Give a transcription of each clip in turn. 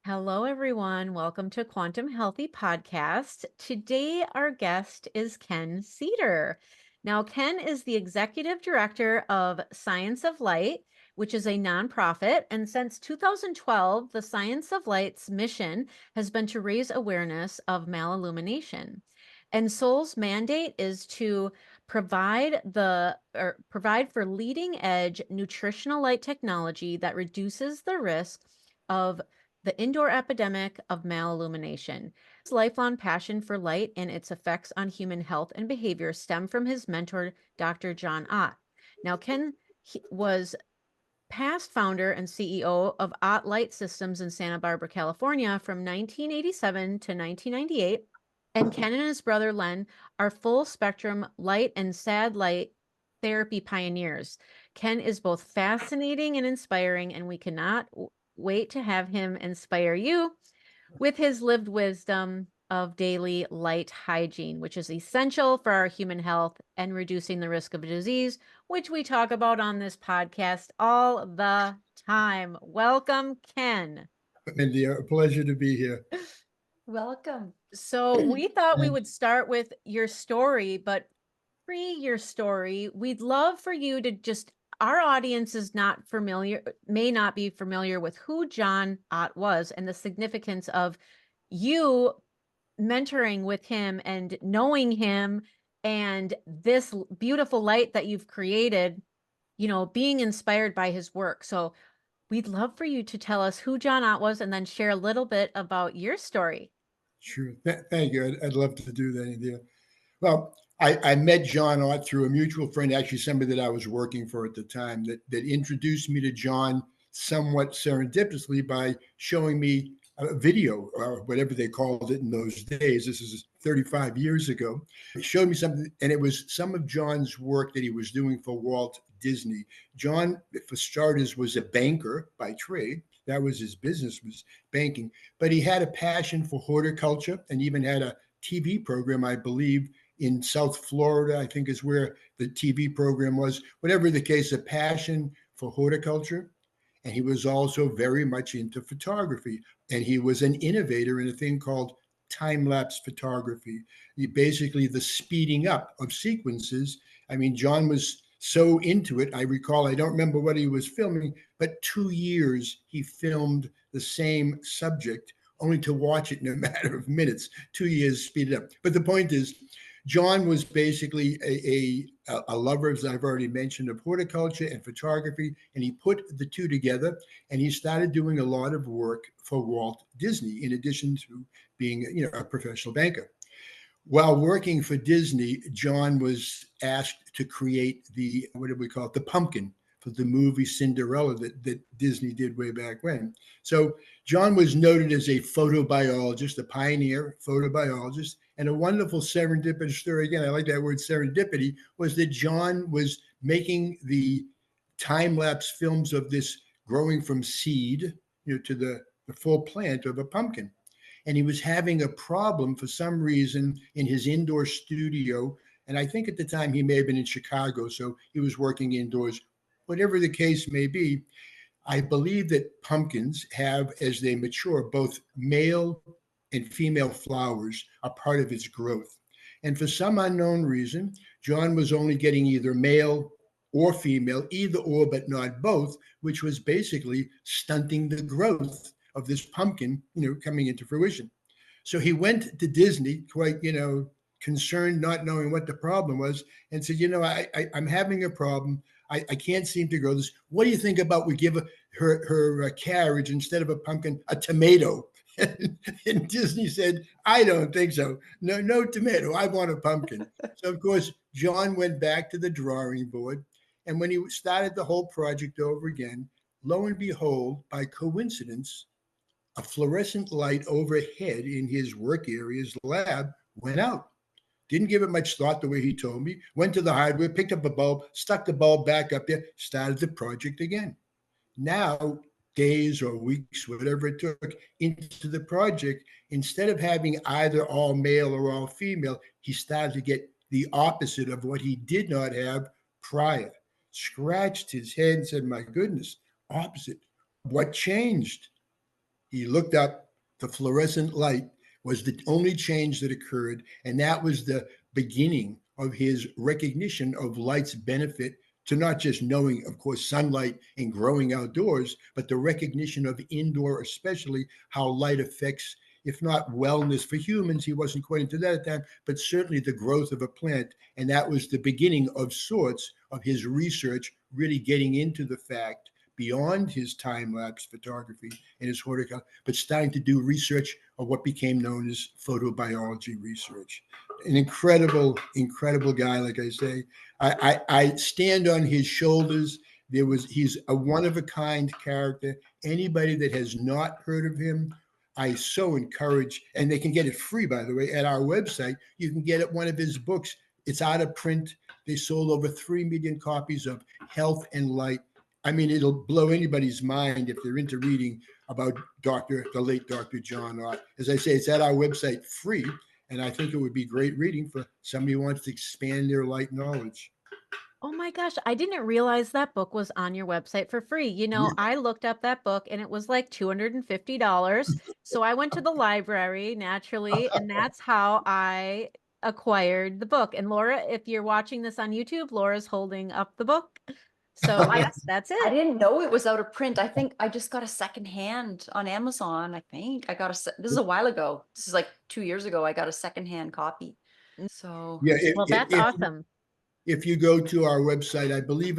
Hello, everyone. Welcome to Quantum Healthy Podcast. Today, our guest is Ken Cedar. Now, Ken is the executive director of Science of Light, which is a nonprofit. And since 2012, the Science of Light's mission has been to raise awareness of mal-illumination. And Soul's mandate is to provide for leading edge nutritional light technology that reduces the risk of the indoor epidemic of mal-illumination. His lifelong passion for light and its effects on human health and behavior stem from his mentor, Dr. John Ott. Now, Ken was past founder and CEO of Ott Light Systems in Santa Barbara, California from 1987 to 1998. And Ken and his brother Len are full spectrum light and sad light therapy pioneers. Ken is both fascinating and inspiring, and we cannot wait to have him inspire you with his lived wisdom of daily light hygiene, which is essential for our human health and reducing the risk of disease, which we talk about on this podcast all the time. Welcome, Ken. Andeea, a pleasure to be here. Welcome. So we thought we would start with your story, but pre your story, we'd love for you to just, our audience is not familiar, may not be familiar with who John Ott was and the significance of you mentoring with him and knowing him and this beautiful light that you've created, being inspired by his work. So we'd love for you to tell us who John Ott was and then share a little bit about your story. Sure. Thank you. I'd love to do that, Andeea. Well, I met John Ott through a mutual friend, actually somebody that I was working for at the time, that introduced me to John somewhat serendipitously by showing me a video, or whatever they called it in those days. This is 35 years ago. It showed me something, and it was some of John's work that he was doing for Walt Disney. John, for starters, was a banker by trade. That was his business, was banking. But he had a passion for horticulture and even had a TV program, I believe, in South Florida, I think is where the TV program was. Whatever the case, a passion for horticulture. And he was also very much into photography. And he was an innovator in a thing called time-lapse photography. Basically, the speeding up of sequences. I mean, John was so into it. I recall, I don't remember what he was filming, but 2 years he filmed the same subject, only to watch it in a matter of minutes. 2 years speeded up. But the point is, John was basically a lover, as I've already mentioned, of horticulture and photography, and he put the two together, and he started doing a lot of work for Walt Disney, in addition to being, a professional banker. While working for Disney, John was asked to create the, what do we call it, the pumpkin for the movie Cinderella that Disney did way back when. So John was noted as a photobiologist, a pioneer photobiologist, and a wonderful serendipitous story. Again, I like that word serendipity, was that John was making the time-lapse films of this growing from seed, to the full plant of a pumpkin. And he was having a problem for some reason in his indoor studio. And I think at the time he may have been in Chicago, so he was working indoors. Whatever the case may be, I believe that pumpkins have, as they mature, both male and female flowers are part of its growth. And for some unknown reason, John was only getting either male or female, either or, but not both, which was basically stunting the growth of this pumpkin, coming into fruition. So he went to Disney, quite, concerned, not knowing what the problem was, and said, I'm having a problem. I can't seem to grow this. What do you think about we give her a carriage instead of a pumpkin, a tomato? And Disney said, I don't think so. No tomato. I want a pumpkin. So, of course, John went back to the drawing board. And when he started the whole project over again, lo and behold, by coincidence, a fluorescent light overhead in his work area's lab went out. Didn't give it much thought the way he told me. Went to the hardware, picked up a bulb, stuck the bulb back up there, started the project again. Now, days or weeks, whatever it took, into the project, instead of having either all male or all female, he started to get the opposite of what he did not have prior. Scratched his head and said, my goodness, opposite. What changed? He looked up the fluorescent light was the only change that occurred, and that was the beginning of his recognition of light's benefit to not just knowing, of course, sunlight and growing outdoors, but the recognition of indoor, especially how light affects, if not wellness for humans, he wasn't quite into that at that time, but certainly the growth of a plant. And that was the beginning of sorts of his research, really getting into the fact beyond his time-lapse photography and his horticulture, but starting to do research of what became known as photobiology research. An incredible, incredible guy, like I say. I stand on his shoulders. He's a one-of-a-kind character. Anybody that has not heard of him, I so encourage, and they can get it free, by the way, at our website. You can get it, one of his books. It's out of print. They sold over 3 million copies of Health and Light. I mean, it'll blow anybody's mind if they're into reading about the late Dr. John Ott. As I say, it's at our website free, and I think it would be great reading for somebody who wants to expand their light knowledge. Oh my gosh, I didn't realize that book was on your website for free. You know, I looked up that book and it was like $250. So I went to the library naturally, and that's how I acquired the book. And Laura, if you're watching this on YouTube, Laura's holding up the book. So I that's I it. didn't know it was out of print. I think I just got a secondhand on Amazon. I think I got this is a while ago. This is like 2 years ago. I got a secondhand copy. So Yeah, Well, that's awesome. if you go to our website, I believe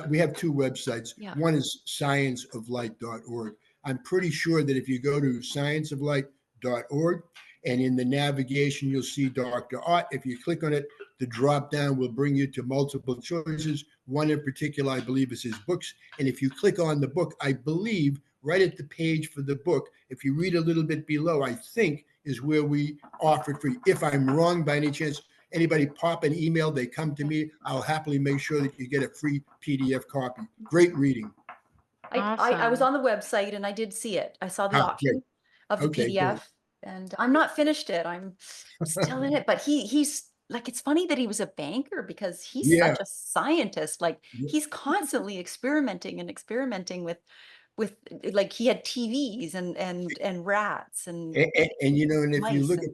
we have two websites. yeah. One is scienceoflight.org. I'm pretty sure that if you go to scienceoflight.org and in the navigation, you'll see Dr. Ott. If you click on it, the drop down will bring you to multiple choices. One in particular, I believe, is his books. And if you click on the book, I believe right at the page for the book, if you read a little bit below, I think is where we offer it free. If I'm wrong by any chance, anybody pop an email, they come to me, I'll happily make sure that you get a free PDF copy. Great reading. I was Awesome. on the website and I did see it. I saw the Great. option of the Okay, great. PDF, and I'm not finished it. I'm still in it, but he's like, it's funny that he was a banker because he's Yeah. such a scientist. Like he's constantly experimenting and experimenting with like he had TVs and rats and And you know, and if you mice look at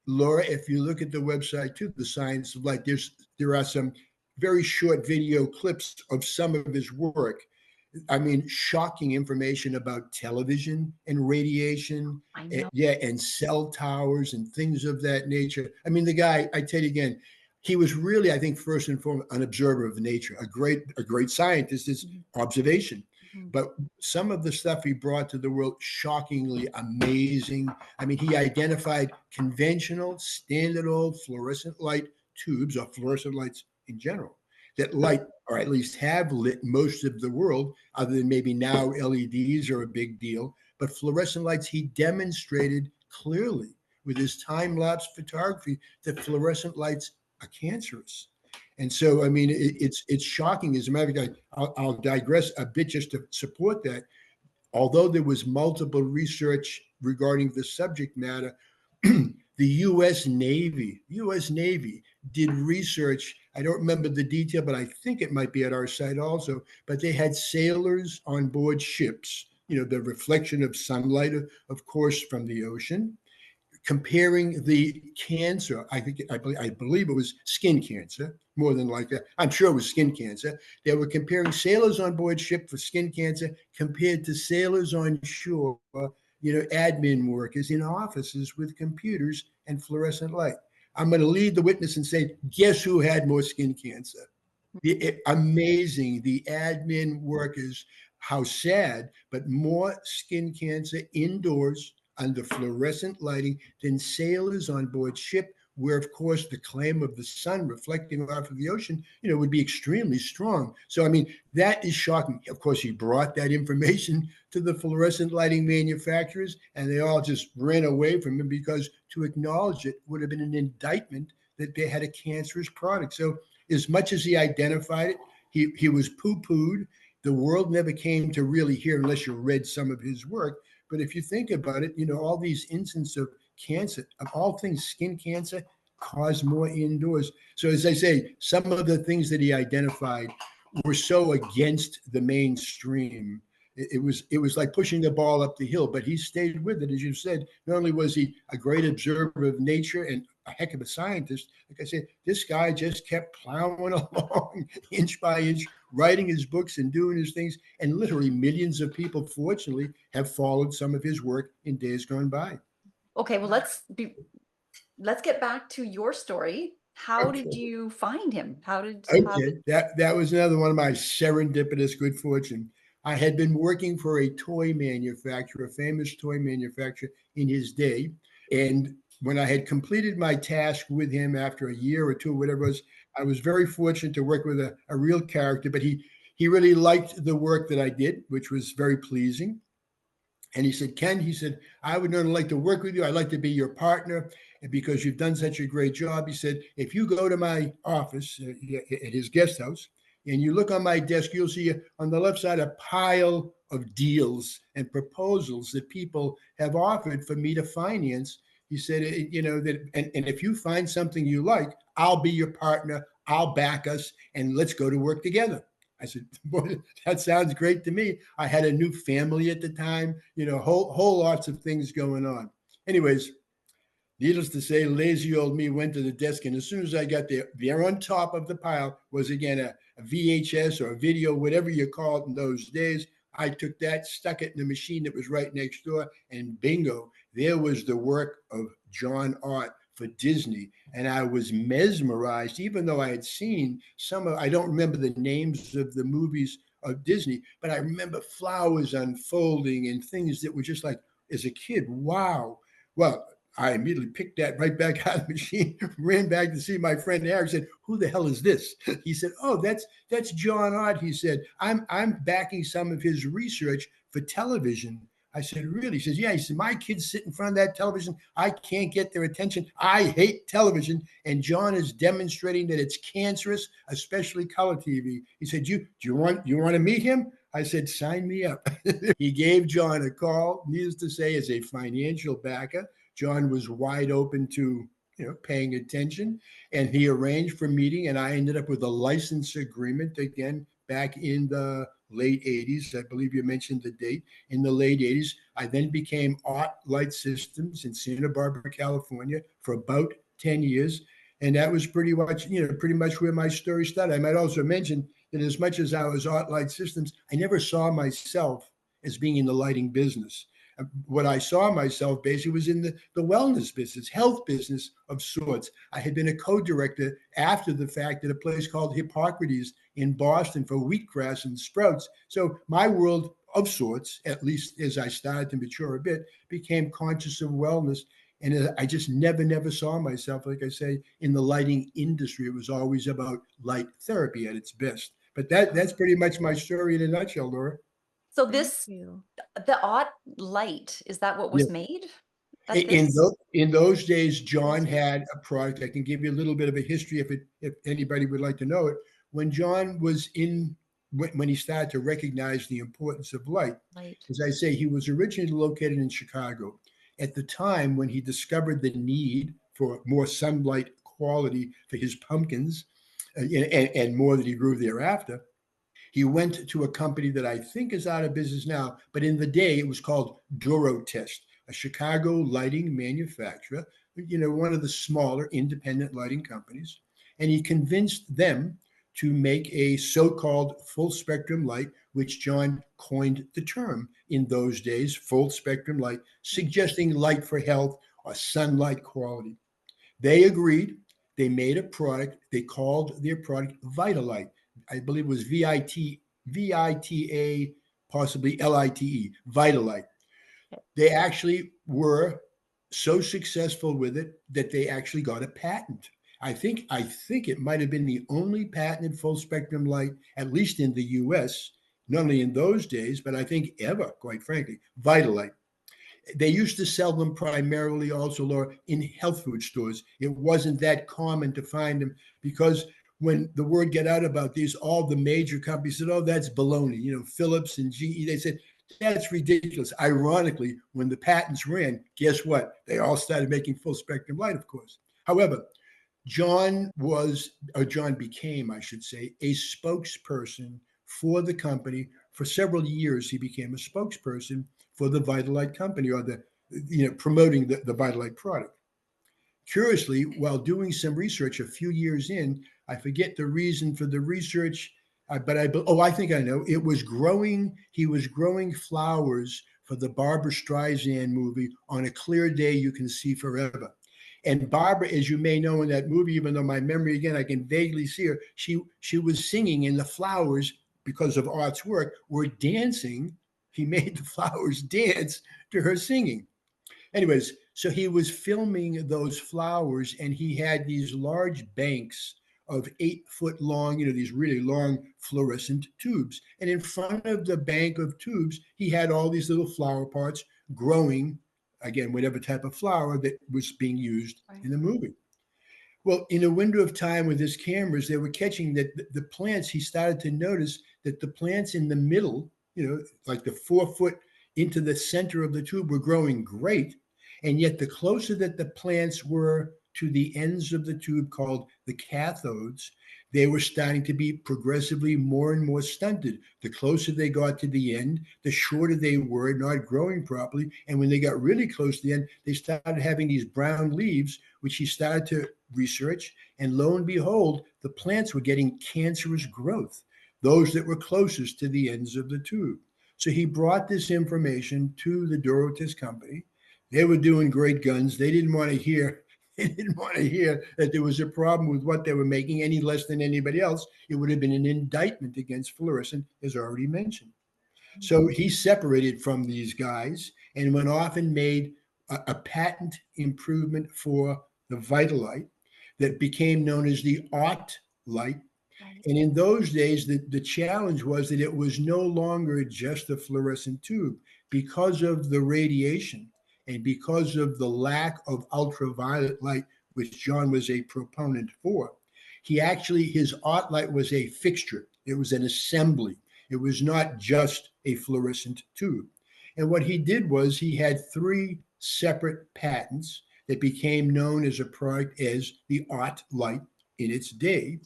Laura, if you look at the website too, the Science of Light, there are some very short video clips of some of his work. I mean, shocking information about television and radiation, I know. and cell towers and things of that nature. I mean, the guy, I tell you again, he was really, I think, first and foremost, an observer of nature, a great scientist. Is observation. Mhm. But some of the stuff he brought to the world, shockingly amazing. I mean, he identified conventional, standard old fluorescent light tubes, or fluorescent lights in general, that light, or at least have lit most of the world, other than maybe now LEDs are a big deal. But fluorescent lights, he demonstrated clearly with his time-lapse photography that fluorescent lights are cancerous. And so, I mean, it's shocking. As a matter of fact, I'll digress a bit just to support that. Although there was multiple research regarding the subject matter, the U.S. Navy did research. I don't remember the detail, but I think it might be at our site also. But they had sailors on board ships, you know, the reflection of sunlight, of course, from the ocean, comparing the cancer. I believe it was skin cancer, more than like that. I'm sure it was skin cancer. They were comparing sailors on board ship for skin cancer compared to sailors on shore, you know, admin workers in offices with computers and fluorescent light. I'm going to lead the witness and say, guess who had more skin cancer? Amazing. The admin workers, how sad, but more skin cancer indoors under fluorescent lighting than sailors on board ship, where, of course, the claim of the sun reflecting off of the ocean, you know, would be extremely strong. So, I mean, that is shocking. Of course, he brought that information to the fluorescent lighting manufacturers, and they all just ran away from him because to acknowledge it would have been an indictment that they had a cancerous product. So, as much as he identified it, he was poo-pooed. The world never came to really hear unless you read some of his work. But if you think about it, you know, all these instances of cancer, of all things, skin cancer, cause more indoors. So as I say, some of the things that he identified were so against the mainstream it was like pushing the ball up the hill, but he stayed with it. As you said, not only was he a great observer of nature and a heck of a scientist, like I said, this guy just kept plowing along inch by inch, writing his books and doing his things. And literally millions of people, fortunately, have followed some of his work in days gone by. Okay, well, let's get back to your story. How did you find him? Okay, that was another one of my serendipitous good fortune. I had been working for a toy manufacturer, a famous toy manufacturer in his day. And when I had completed my task with him after a year or two, whatever it was, I was very fortunate to work with a real character, but he really liked the work that I did, which was very pleasing. And he said, Ken, he said, I would not only like to work with you, I'd like to be your partner. And because you've done such a great job, he said, if you go to my office at his guest house and you look on my desk, you'll see on the left side a pile of deals and proposals that people have offered for me to finance. He said, and if you find something you like, I'll be your partner. I'll back us and let's go to work together. I said, boy, that sounds great to me. I had a new family at the time, whole lots of things going on. Anyways, needless to say, lazy old me went to the desk. And as soon as I got there on top of the pile was, again, a VHS or a video, whatever you call it in those days. I took that, stuck it in the machine that was right next door, and bingo, there was the work of John Ott for Disney. And I was mesmerized, even though I had seen I don't remember the names of the movies of Disney, but I remember flowers unfolding and things that were just like, as a kid, wow. Well, I immediately picked that right back out of the machine, ran back to see my friend Eric, said, who the hell is this? He said, oh, that's John Ott. He said, I'm backing some of his research for television. I said, really? He says, yeah. He said, my kids sit in front of that television. I can't get their attention. I hate television. And John is demonstrating that it's cancerous, especially color TV. He said, do you want to meet him? I said, sign me up. He gave John a call. Needless to say, as a financial backer, John was wide open to paying attention. And he arranged for a meeting. And I ended up with a license agreement, again, back in the late 80s. I believe you mentioned the date, in the late 80s. I then became Ott Light Systems in Santa Barbara, California for about 10 years. And that was pretty much where my story started. I might also mention that as much as I was Ott Light Systems, I never saw myself as being in the lighting business. What I saw myself basically was in the wellness business, health business of sorts. I had been a co-director after the fact at a place called Hippocrates in Boston for wheatgrass and sprouts. So my world of sorts, at least as I started to mature a bit, became conscious of wellness. And I just never saw myself, like I say, in the lighting industry. It was always about light therapy at its best. But that's pretty much my story in a nutshell, Laura. So the Ott light, is that what was made? In those days, John had a product. I can give you a little bit of a history if anybody would like to know it. When John was when he started to recognize the importance of light, as I say, he was originally located in Chicago. At the time when he discovered the need for more sunlight quality for his pumpkins and more that he grew thereafter, he went to a company that I think is out of business now, but in the day it was called Durotest, a Chicago lighting manufacturer, one of the smaller independent lighting companies. And he convinced them to make a so-called full spectrum light, which John coined the term in those days, full spectrum light, suggesting light for health or sunlight quality. They agreed. They made a product. They called their product Vitalite. I believe it was VITA, possibly LITE, Vitalite. They actually were so successful with it that they actually got a patent. I think it might have been the only patented full spectrum light, at least in the US, not only in those days, but I think ever, quite frankly, Vitalite. They used to sell them primarily also, Laura, in health food stores. It wasn't that common to find them because when the word got out about these, all the major companies said, oh, that's baloney. Philips and GE, they said, that's ridiculous. Ironically, when the patents ran, guess what? They all started making full spectrum light, of course. However, John became, I should say, a spokesperson for the company for several years, he became a spokesperson for the Vitalite company, or promoting the Vitalite product. Curiously, while doing some research a few years in, I forget the reason for the research, but I think I know. He was growing flowers for the Barbra Streisand movie, On a Clear Day You Can See Forever. And Barbara, as you may know in that movie, even though my memory, again, I can vaguely see her, she was singing, and the flowers, because of Ott's work, were dancing. He made the flowers dance to her singing. Anyways, so he was filming those flowers, and he had these large banks of 8-foot long, these really long fluorescent tubes. And in front of the bank of tubes, he had all these little flower pots growing, again, whatever type of flower that was being used in the movie. Well, in a window of time with his cameras, they were catching that the plants, he started to notice that the plants in the middle, like the 4-foot into the center of the tube, were growing great. And yet the closer that the plants were to the ends of the tube, called the cathodes, they were starting to be progressively more and more stunted. The closer they got to the end, the shorter they were, not growing properly. And when they got really close to the end, they started having these brown leaves, which he started to research. And lo and behold, the plants were getting cancerous growth, those that were closest to the ends of the tube. So he brought this information to the Dorotis company. They were doing great guns. They didn't want to hear that there was a problem with what they were making any less than anybody else. It would have been an indictment against fluorescent, as already mentioned. So he separated from these guys and went off and made a patent improvement for the Vitalite that became known as the Ott light. And in those days, the challenge was that it was no longer just a fluorescent tube. Because of the radiation and because of the lack of ultraviolet light, which John was a proponent for, his Ott light was a fixture. It was an assembly. It was not just a fluorescent tube. And what he did was he had 3 separate patents that became known as a product as the Ott light in its day.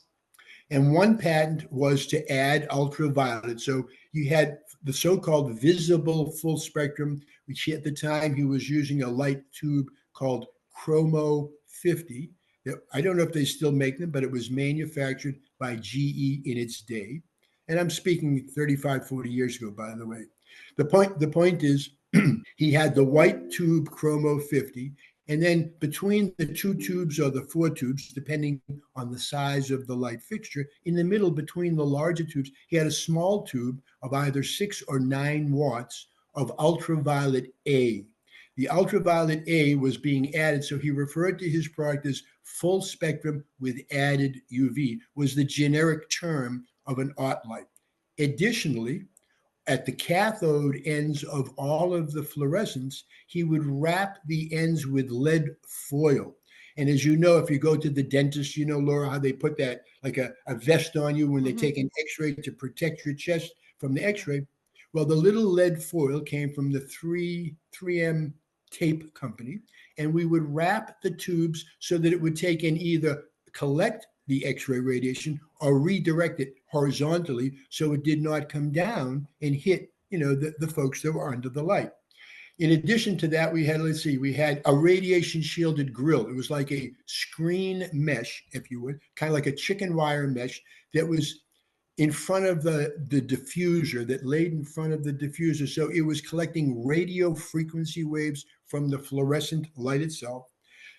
And one patent was to add ultraviolet. So you had the so-called visible full spectrum, which at the time he was using a light tube called Chromo 50. I don't know if they still make them, but it was manufactured by GE in its day. And I'm speaking 35, 40 years ago, by the way. The point is he had the white tube Chromo 50, and then between the 2 tubes or the 4 tubes, depending on the size of the light fixture, in the middle between the larger tubes, he had a small tube of either 6 or 9 watts of ultraviolet A. The ultraviolet A was being added, so he referred to his product as full spectrum with added UV, was the generic term of an Ott light. Additionally, at the cathode ends of all of the fluorescents, he would wrap the ends with lead foil. And as you know, if you go to the dentist, Laura, how they put that like a vest on you when they take an x-ray to protect your chest from the x-ray. Well, the little lead foil came from the 3M tape company, and we would wrap the tubes so that it would take and either collect the x-ray radiation or redirect it horizontally so it did not come down and hit, the folks that were under the light. In addition to that, we had a radiation shielded grill. It was like a screen mesh, if you would, kind of like a chicken wire mesh that was in front of the diffuser, that laid in front of the diffuser. So it was collecting radio frequency waves from the fluorescent light itself.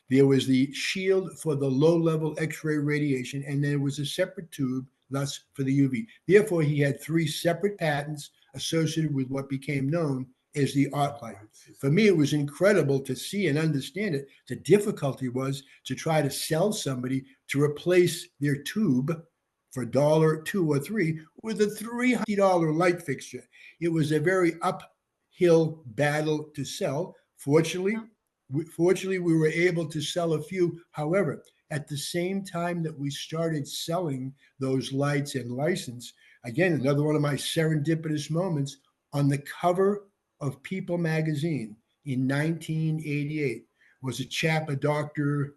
There was the shield for the low-level X-ray radiation, and there was a separate tube, thus for the UV. Therefore, he had 3 separate patents associated with what became known as the Ott light. For me, it was incredible to see and understand it. The difficulty was to try to sell somebody to replace their tube for $1, $2, or $3 with a $300 light fixture. It was a very uphill battle to sell. Fortunately, we were able to sell a few. However, at the same time that we started selling those lights and license, again, another one of my serendipitous moments, on the cover of People magazine in 1988 was a chap, a doctor.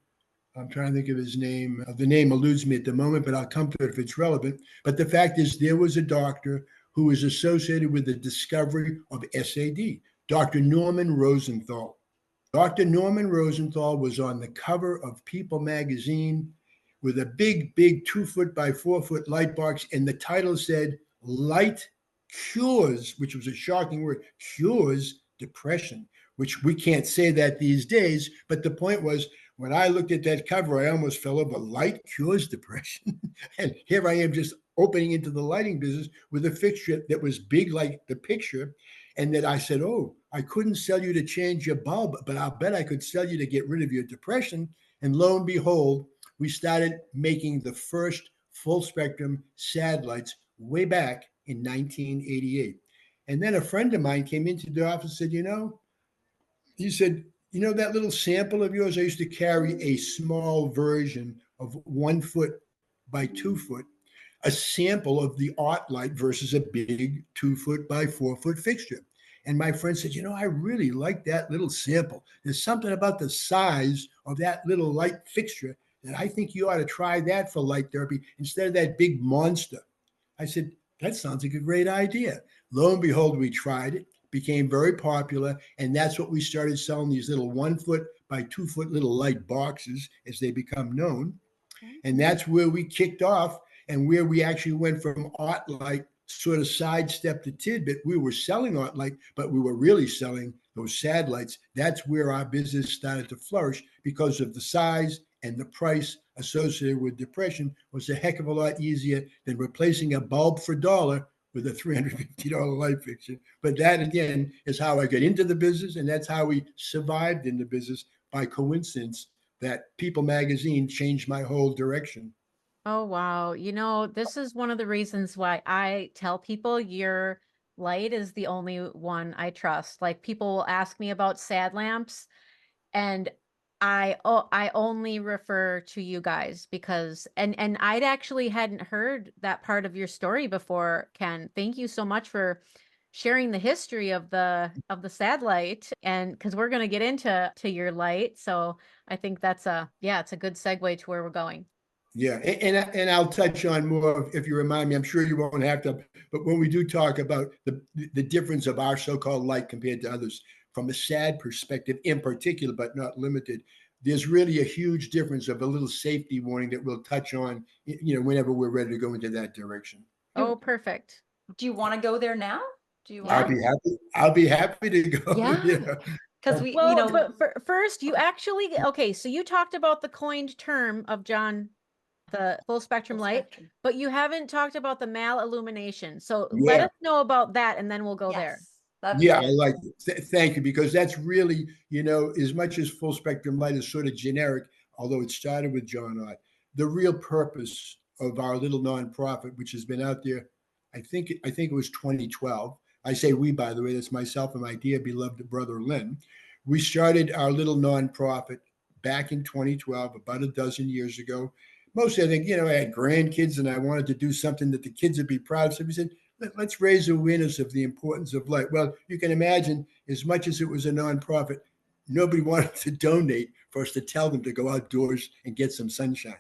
I'm trying to think of his name. The name eludes me at the moment, but I'll come to it if it's relevant. But the fact is, there was a doctor who is associated with the discovery of SAD, Dr. Norman Rosenthal. Dr. Norman Rosenthal was on the cover of People magazine with a big 2-foot by 4-foot light box, and the title said, "Light cures," which was a shocking word, cures depression, which we can't say that these days. But the point was, when I looked at that cover, I almost fell over. Light cures depression. And here I am just opening into the lighting business with a fixture that was big like the picture. And that I said, oh, I couldn't sell you to change your bulb, but I'll bet I could sell you to get rid of your depression. And lo and behold, we started making the first full spectrum SAD lights way back in 1988. And then a friend of mine came into the office and said, he said, that little sample of yours, I used to carry a small version of 1 foot by 2 foot, a sample of the Ott light versus a big 2 foot by 4 foot fixture. And my friend said, I really like that little sample. There's something about the size of that little light fixture that I think you ought to try that for light therapy instead of that big monster. I said, that sounds like a great idea. Lo and behold, we tried it, became very popular, and that's what we started selling, these little 1 foot by 2 foot little light boxes as they become known. And that's where we kicked off, and where we actually went from Ott light, sort of sidestep to Tidbit. We were selling Ott light, but we were really selling those SAD lights. That's where our business started to flourish, because of the size and the price associated with depression was a heck of a lot easier than replacing a bulb for $1 with a $350 light fixture. But that, again, is how I got into the business, and that's how we survived in the business. By coincidence, that People magazine changed my whole direction. Oh, wow. This is one of the reasons why I tell people your light is the only one I trust. Like, people will ask me about SAD lamps, and I only refer to you guys because and I'd actually hadn't heard that part of your story before, Ken. Thank you so much for sharing the history of the SAD light, and because we're going to get into your light. So I think that's it's a good segue to where we're going. Yeah, and I'll touch on more if you remind me. I'm sure you won't have to, but when we do talk about the difference of our so-called light compared to others, from a SAD perspective in particular, but not limited, there's really a huge difference of a little safety warning that we'll touch on, whenever we're ready to go into that direction. Oh, perfect. Do you want to go there now? Do you I'll want? be happy. I'll be happy to go. Yeah. Because Well, but first, you actually, okay, so you talked about the coined term of John, the full spectrum light, but you haven't talked about the Mal-Illumination. So let us know about that, and then we'll go there. Yeah, I like it. Thank you, because that's really, as much as full spectrum light is sort of generic, although it started with John Ott, the real purpose of our little nonprofit, which has been out there, I think it was 2012. I say we, by the way, that's myself and my dear beloved brother Lynn. We started our little nonprofit back in 2012, about a dozen years ago. Mostly, I think, I had grandkids and I wanted to do something that the kids would be proud of. So we said, let's raise awareness of the importance of light. Well, you can imagine, as much as it was a nonprofit, nobody wanted to donate for us to tell them to go outdoors and get some sunshine.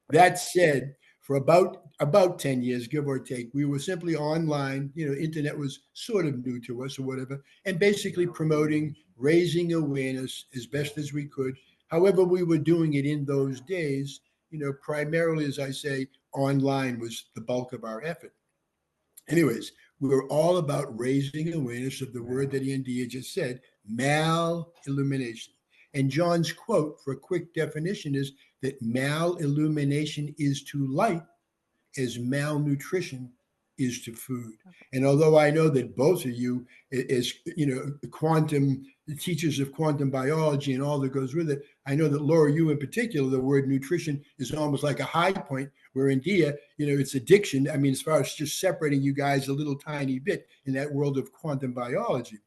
That said, for about 10 years, give or take, we were simply online. Internet was sort of new to us or whatever, and basically promoting, raising awareness as best as we could. However, we were doing it in those days, primarily, as I say, online was the bulk of our effort. Anyways, we were all about raising awareness of the word that Andeea just said, mal-illumination. And John's quote for a quick definition is that mal-illumination is to light as malnutrition is to food. And although I know that both of you, as quantum teachers of quantum biology and all that goes with it, I know that Laura, you in particular, the word nutrition is almost like a high point, where Andeea, it's addiction. I mean, as far as just separating you guys a little tiny bit in that world of quantum biology.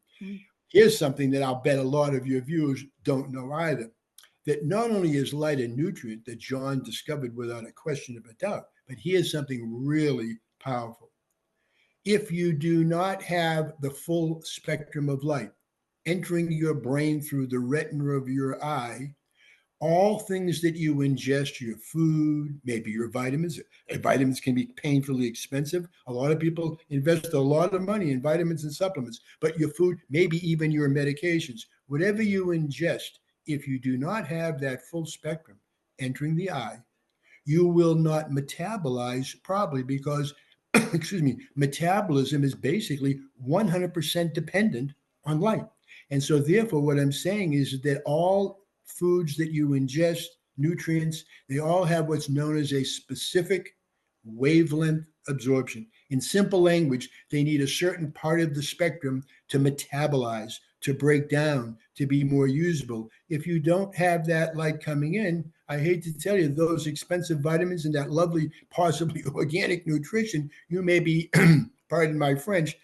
Here's something that I'll bet a lot of your viewers don't know either, that not only is light a nutrient that John discovered without a question of a doubt, but here's something really powerful. If you do not have the full spectrum of light entering your brain through the retina of your eye, all things that you ingest, your food, maybe your vitamins. Vitamins can be painfully expensive. A lot of people invest a lot of money in vitamins and supplements, but your food, maybe even your medications, whatever you ingest, if you do not have that full spectrum entering the eye, you will not metabolize properly because, excuse me, metabolism is basically 100% dependent on light. And so, therefore, what I'm saying is that all foods that you ingest, nutrients, they all have what's known as a specific wavelength absorption. In simple language, they need a certain part of the spectrum to metabolize, to break down, to be more usable. If you don't have that light coming in, I hate to tell you, those expensive vitamins and that lovely, possibly organic nutrition, you may be, pardon my French,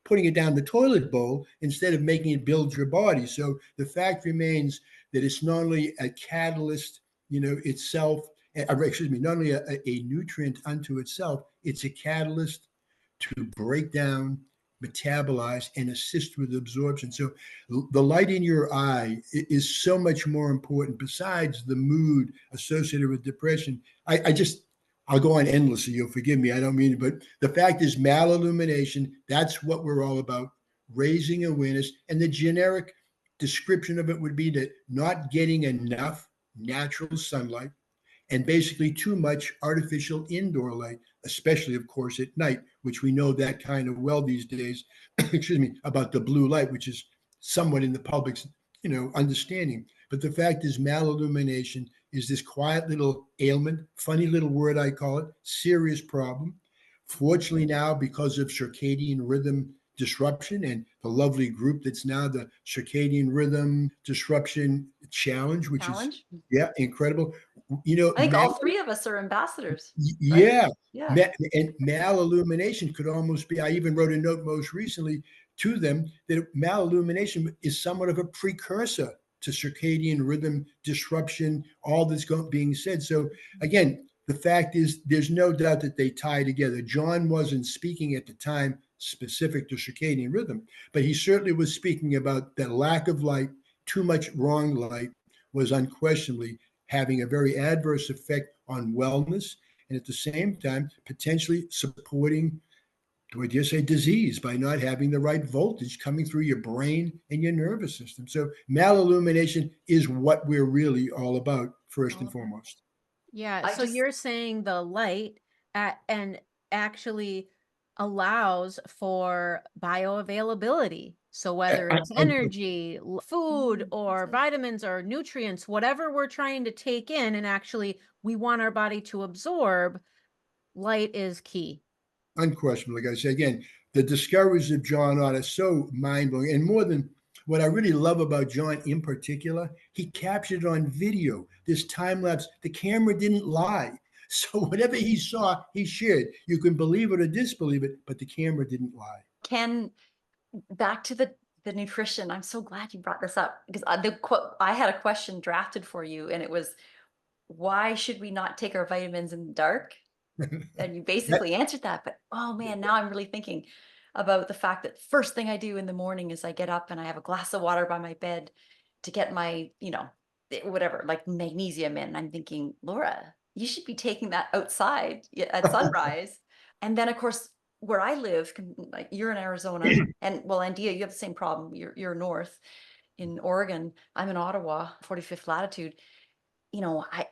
putting it down the toilet bowl instead of making it build your body. So the fact remains that it's not only a catalyst, itself, excuse me, not only a nutrient unto itself, it's a catalyst to break down, metabolize, and assist with absorption. So the light in your eye is so much more important besides the mood associated with depression. I'll go on endlessly. You'll forgive me. I don't mean it, but the fact is mal-illumination, that's what we're all about, raising awareness. And the generic description of it would be that not getting enough natural sunlight and basically too much artificial indoor light, especially, of course, at night, which we know that kind of well these days, excuse me, about the blue light, which is somewhat in the public's, understanding. But the fact is mal-illumination is this quiet little ailment, funny little word I call it, serious problem. Fortunately now, because of circadian rhythm disruption and the lovely group that's now the Circadian Rhythm Disruption Challenge, which is, yeah, incredible. I think all three of us are ambassadors. Yeah. Right? Yeah. And mal-illumination could almost be, I even wrote a note most recently to them that mal-illumination is somewhat of a precursor to circadian rhythm disruption, all that's being said. So again, the fact is there's no doubt that they tie together. John wasn't speaking at the time specific to circadian rhythm, but he certainly was speaking about that lack of light, too much wrong light was unquestionably having a very adverse effect on wellness, and at the same time, potentially supporting, do I dare say, disease by not having the right voltage coming through your brain and your nervous system. So mal-illumination is what we're really all about, first and foremost. Yeah. So you're saying the light and actually allows for bioavailability. So whether it's energy, food, or vitamins or nutrients, whatever we're trying to take in and actually we want our body to absorb, light is key. Unquestionably, like I say, again, the discoveries of John Ott are so mind-blowing. And more than what I really love about John in particular, he captured it on video, this time-lapse. The camera didn't lie. So whatever he saw, he shared. You can believe it or disbelieve it, but the camera didn't lie. Ken, back to the nutrition. I'm so glad you brought this up because I had a question drafted for you, and it was, why should we not take our vitamins in the dark? And you basically answered that. But oh man, now I'm really thinking about the fact that first thing I do in the morning is I get up and I have a glass of water by my bed to get my, whatever, like magnesium in. And I'm thinking, Laura, you should be taking that outside at sunrise. And then, of course, where I live, like you're in Arizona, and well, Andeea, you have the same problem. You're north in Oregon. I'm in Ottawa, 45th latitude.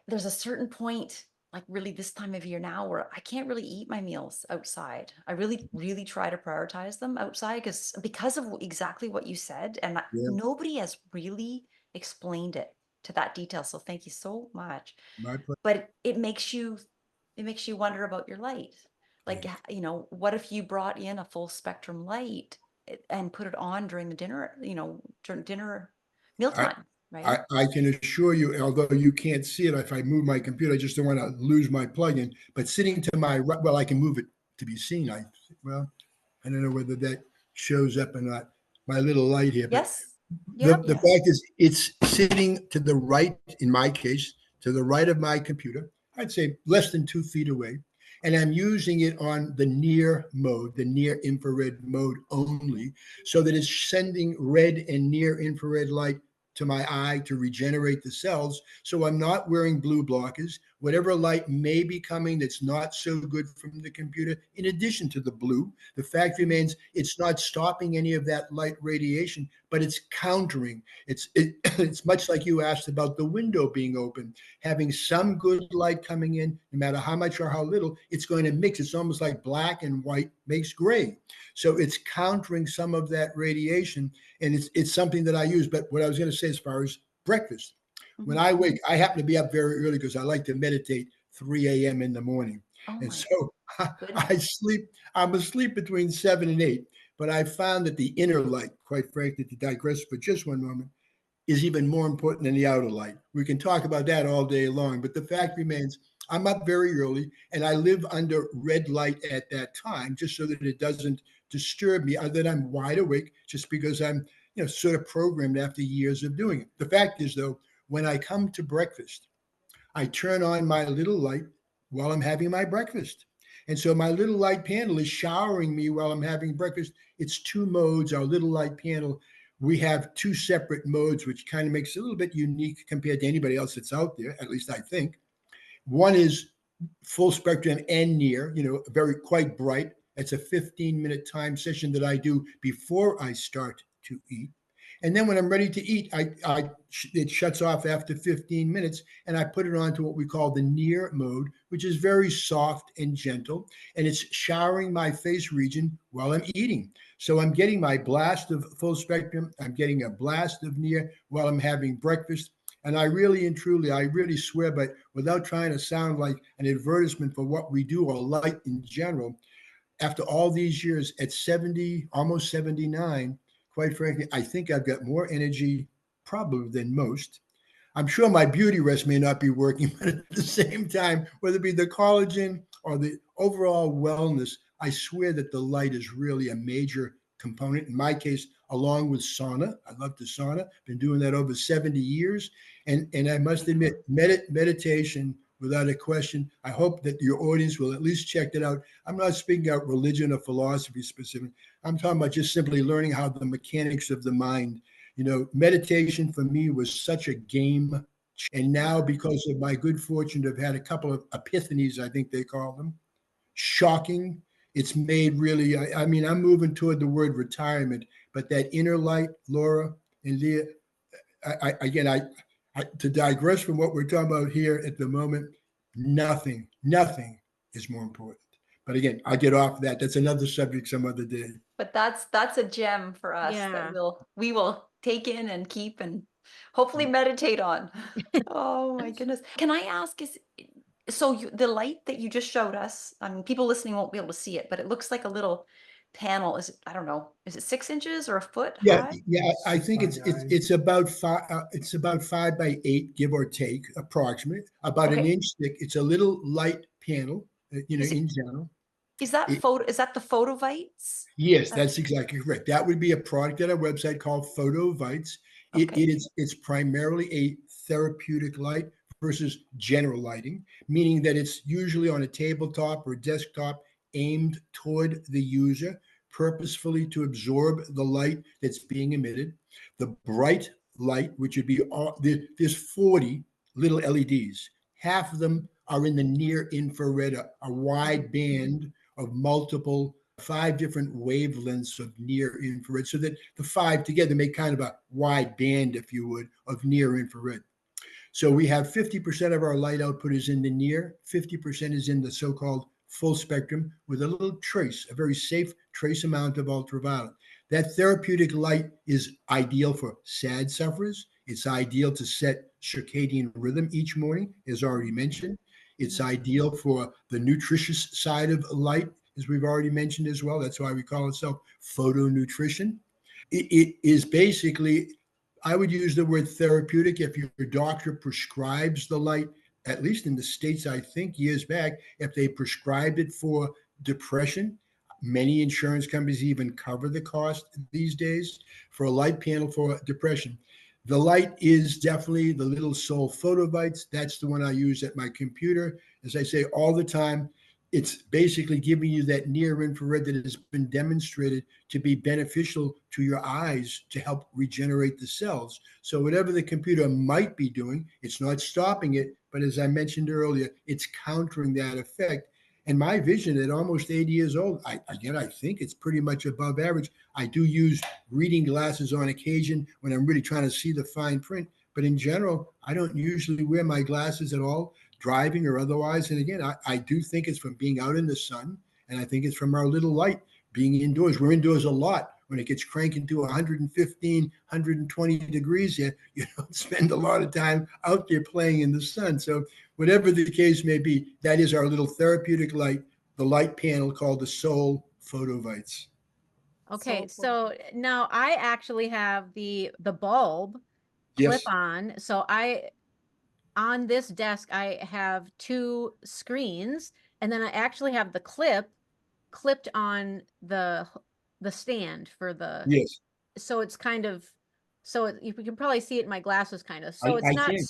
There's a certain point, like really this time of year now, where I can't really eat my meals outside. I really, really try to prioritize them outside because of exactly what you said. And nobody has really explained it to that detail. So thank you so much. My pleasure. But it makes you wonder about your light. Like, what if you brought in a full spectrum light and put it on during the dinner, during dinner mealtime? Right. I can assure you, although you can't see it, if I move my computer, I just don't want to lose my plug-in. But sitting to my right, well, I can move it to be seen. I don't know whether that shows up or not. My little light here. Yes. But the fact is, it's sitting to the right, in my case, to the right of my computer. I'd say less than 2 feet away. And I'm using it on the near mode, the near infrared mode only, so that it's sending red and near infrared light to my eye to regenerate the cells. So I'm not wearing blue blockers. Whatever light may be coming that's not so good from the computer, in addition to the blue, the fact remains it's not stopping any of that light radiation, but it's countering. It's much like you asked about the window being open. Having some good light coming in, no matter how much or how little, it's going to mix. It's almost like black and white makes gray. So it's countering some of that radiation, and it's something that I use. But what I was going to say as far as breakfast, when I wake, I happen to be up very early because I like to meditate 3 a.m. in the morning. Oh And my so goodness. I'm asleep between 7 and 8. But I found that the inner light, quite frankly, to digress for just one moment, is even more important than the outer light. We can talk about that all day long, but the fact remains I'm up very early and I live under red light at that time just so that it doesn't disturb me, other than I'm wide awake just because I'm sort of programmed after years of doing it. The fact is, though, when I come to breakfast, I turn on my little light while I'm having my breakfast. And so my little light panel is showering me while I'm having breakfast. It's 2 modes, our little light panel. We have 2 separate modes, which kind of makes it a little bit unique compared to anybody else that's out there, at least I think. One is full spectrum and near, very quite bright. It's a 15-minute time session that I do before I start to eat. And then when I'm ready to eat, it shuts off after 15 minutes, and I put it on to what we call the near mode, which is very soft and gentle, and it's showering my face region while I'm eating. So I'm getting my blast of full spectrum. I'm getting a blast of near while I'm having breakfast. And I really and truly, I really swear, but without trying to sound like an advertisement for what we do or light in general, after all these years at 70, almost 79, quite frankly, I think I've got more energy probably than most. I'm sure my beauty rest may not be working, but at the same time, whether it be the collagen or the overall wellness, I swear that the light is really a major component. In my case, along with sauna. I love the sauna. Been doing that over 70 years. And I must admit, meditation, without a question. I hope that your audience will at least check it out. I'm not speaking about religion or philosophy specific. I'm talking about just simply learning how the mechanics of the mind. Meditation for me was such a game. And now, because of my good fortune to have had a couple of epiphanies, I think they call them, shocking. It's made really, I mean, I'm moving toward the word retirement, but that inner light, Laura and Leah, to digress from what we're talking about here at the moment, nothing is more important. But again, I'll get off that. That's another subject some other day. But that's a gem for us that we will take in and keep and hopefully meditate on. Oh my goodness. Can I ask, the light that you just showed us, I mean, people listening won't be able to see it, but it looks like a little panel. I don't know, is it 6 inches or a foot high? Yeah. I think it's about 5 by 8, give or take, approximately. About an inch thick. It's a little light panel, in general. Is that the Photovites? Yes, that's exactly correct. That would be a product at our website called Photovites. It's primarily a therapeutic light versus general lighting, meaning that it's usually on a tabletop or desktop aimed toward the user, purposefully to absorb the light that's being emitted. The bright light, which would be there's 40 little LEDs. Half of them are in the near infrared, a wide band of multiple 5 different wavelengths of near infrared, so that the 5 together make kind of a wide band, if you would, of near infrared. So we have 50% of our light output is in the near, 50% is in the so-called full spectrum with a little trace, a very safe trace amount of ultraviolet. That therapeutic light is ideal for SAD sufferers. It's ideal to set circadian rhythm each morning, as already mentioned. It's ideal for the nutritious side of light, as we've already mentioned as well. That's why we call itself photonutrition. It is basically, I would use the word therapeutic if your doctor prescribes the light, at least in the States, I think years back, if they prescribed it for depression. Many insurance companies even cover the cost these days for a light panel for depression. The light is definitely the little Sol Photovites. That's the one I use at my computer. As I say all the time, it's basically giving you that near infrared that has been demonstrated to be beneficial to your eyes to help regenerate the cells. So whatever the computer might be doing, it's not stopping it, but as I mentioned earlier, it's countering that effect. And my vision at almost 80 years old, I think it's pretty much above average. I do use reading glasses on occasion when I'm really trying to see the fine print, but in general, I don't usually wear my glasses at all, driving or otherwise. And again, I do think it's from being out in the sun, and I think it's from our little light being indoors. We're indoors a lot. When it gets cranking to 115, 120 degrees here, you don't spend a lot of time out there playing in the sun. So whatever the case may be, that is our little therapeutic light, the light panel called the Sol Photovites. Okay, So so now I actually have the bulb clip Yes. on. So on this desk, I have two screens, and then I actually have the clipped on the stand for the, Yes. so it's kind of, you can probably see it in my glasses kind of. I, So it's I not, can.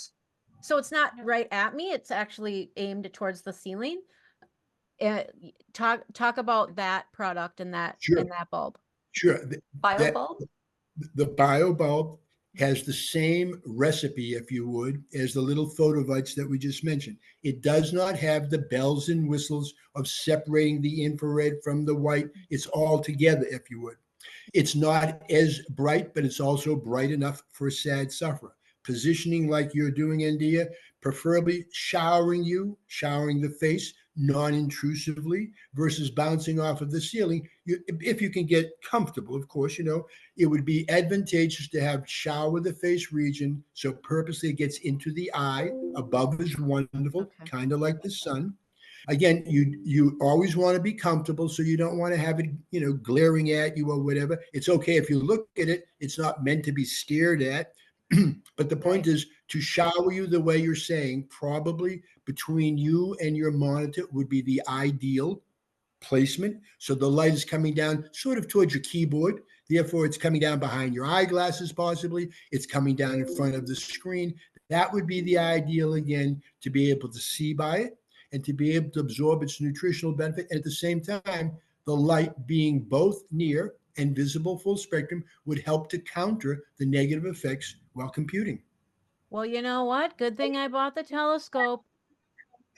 so it's not right at me. It's actually aimed towards the ceiling. Talk about that product and that Sure. bulb. Sure. BioBulb? The BioBulb has the same recipe, if you would, as the little photovites that we just mentioned. It does not have the bells and whistles of separating the infrared from the white. It's all together, if you would. It's not as bright, but it's also bright enough for a sad sufferer. Positioning like you're doing, Andeea, preferably showering the face non-intrusively versus bouncing off of the ceiling. If you can get comfortable, of course, it would be advantageous to have shower the face region so purposely it gets into the eye. Above is wonderful, Okay. kind of like the sun. Again, you always want to be comfortable, so you don't want to have it, glaring at you or whatever. It's okay if you look at it. It's not meant to be stared at. But the point is to shower you the way you're saying, probably between you and your monitor would be the ideal placement. So the light is coming down sort of towards your keyboard. Therefore, it's coming down behind your eyeglasses, possibly. It's coming down in front of the screen. That would be the ideal, again, to be able to see by it and to be able to absorb its nutritional benefit. And at the same time, the light being both near and visible full spectrum would help to counter the negative effects while computing. Well, you know what? Good thing I bought the telescope,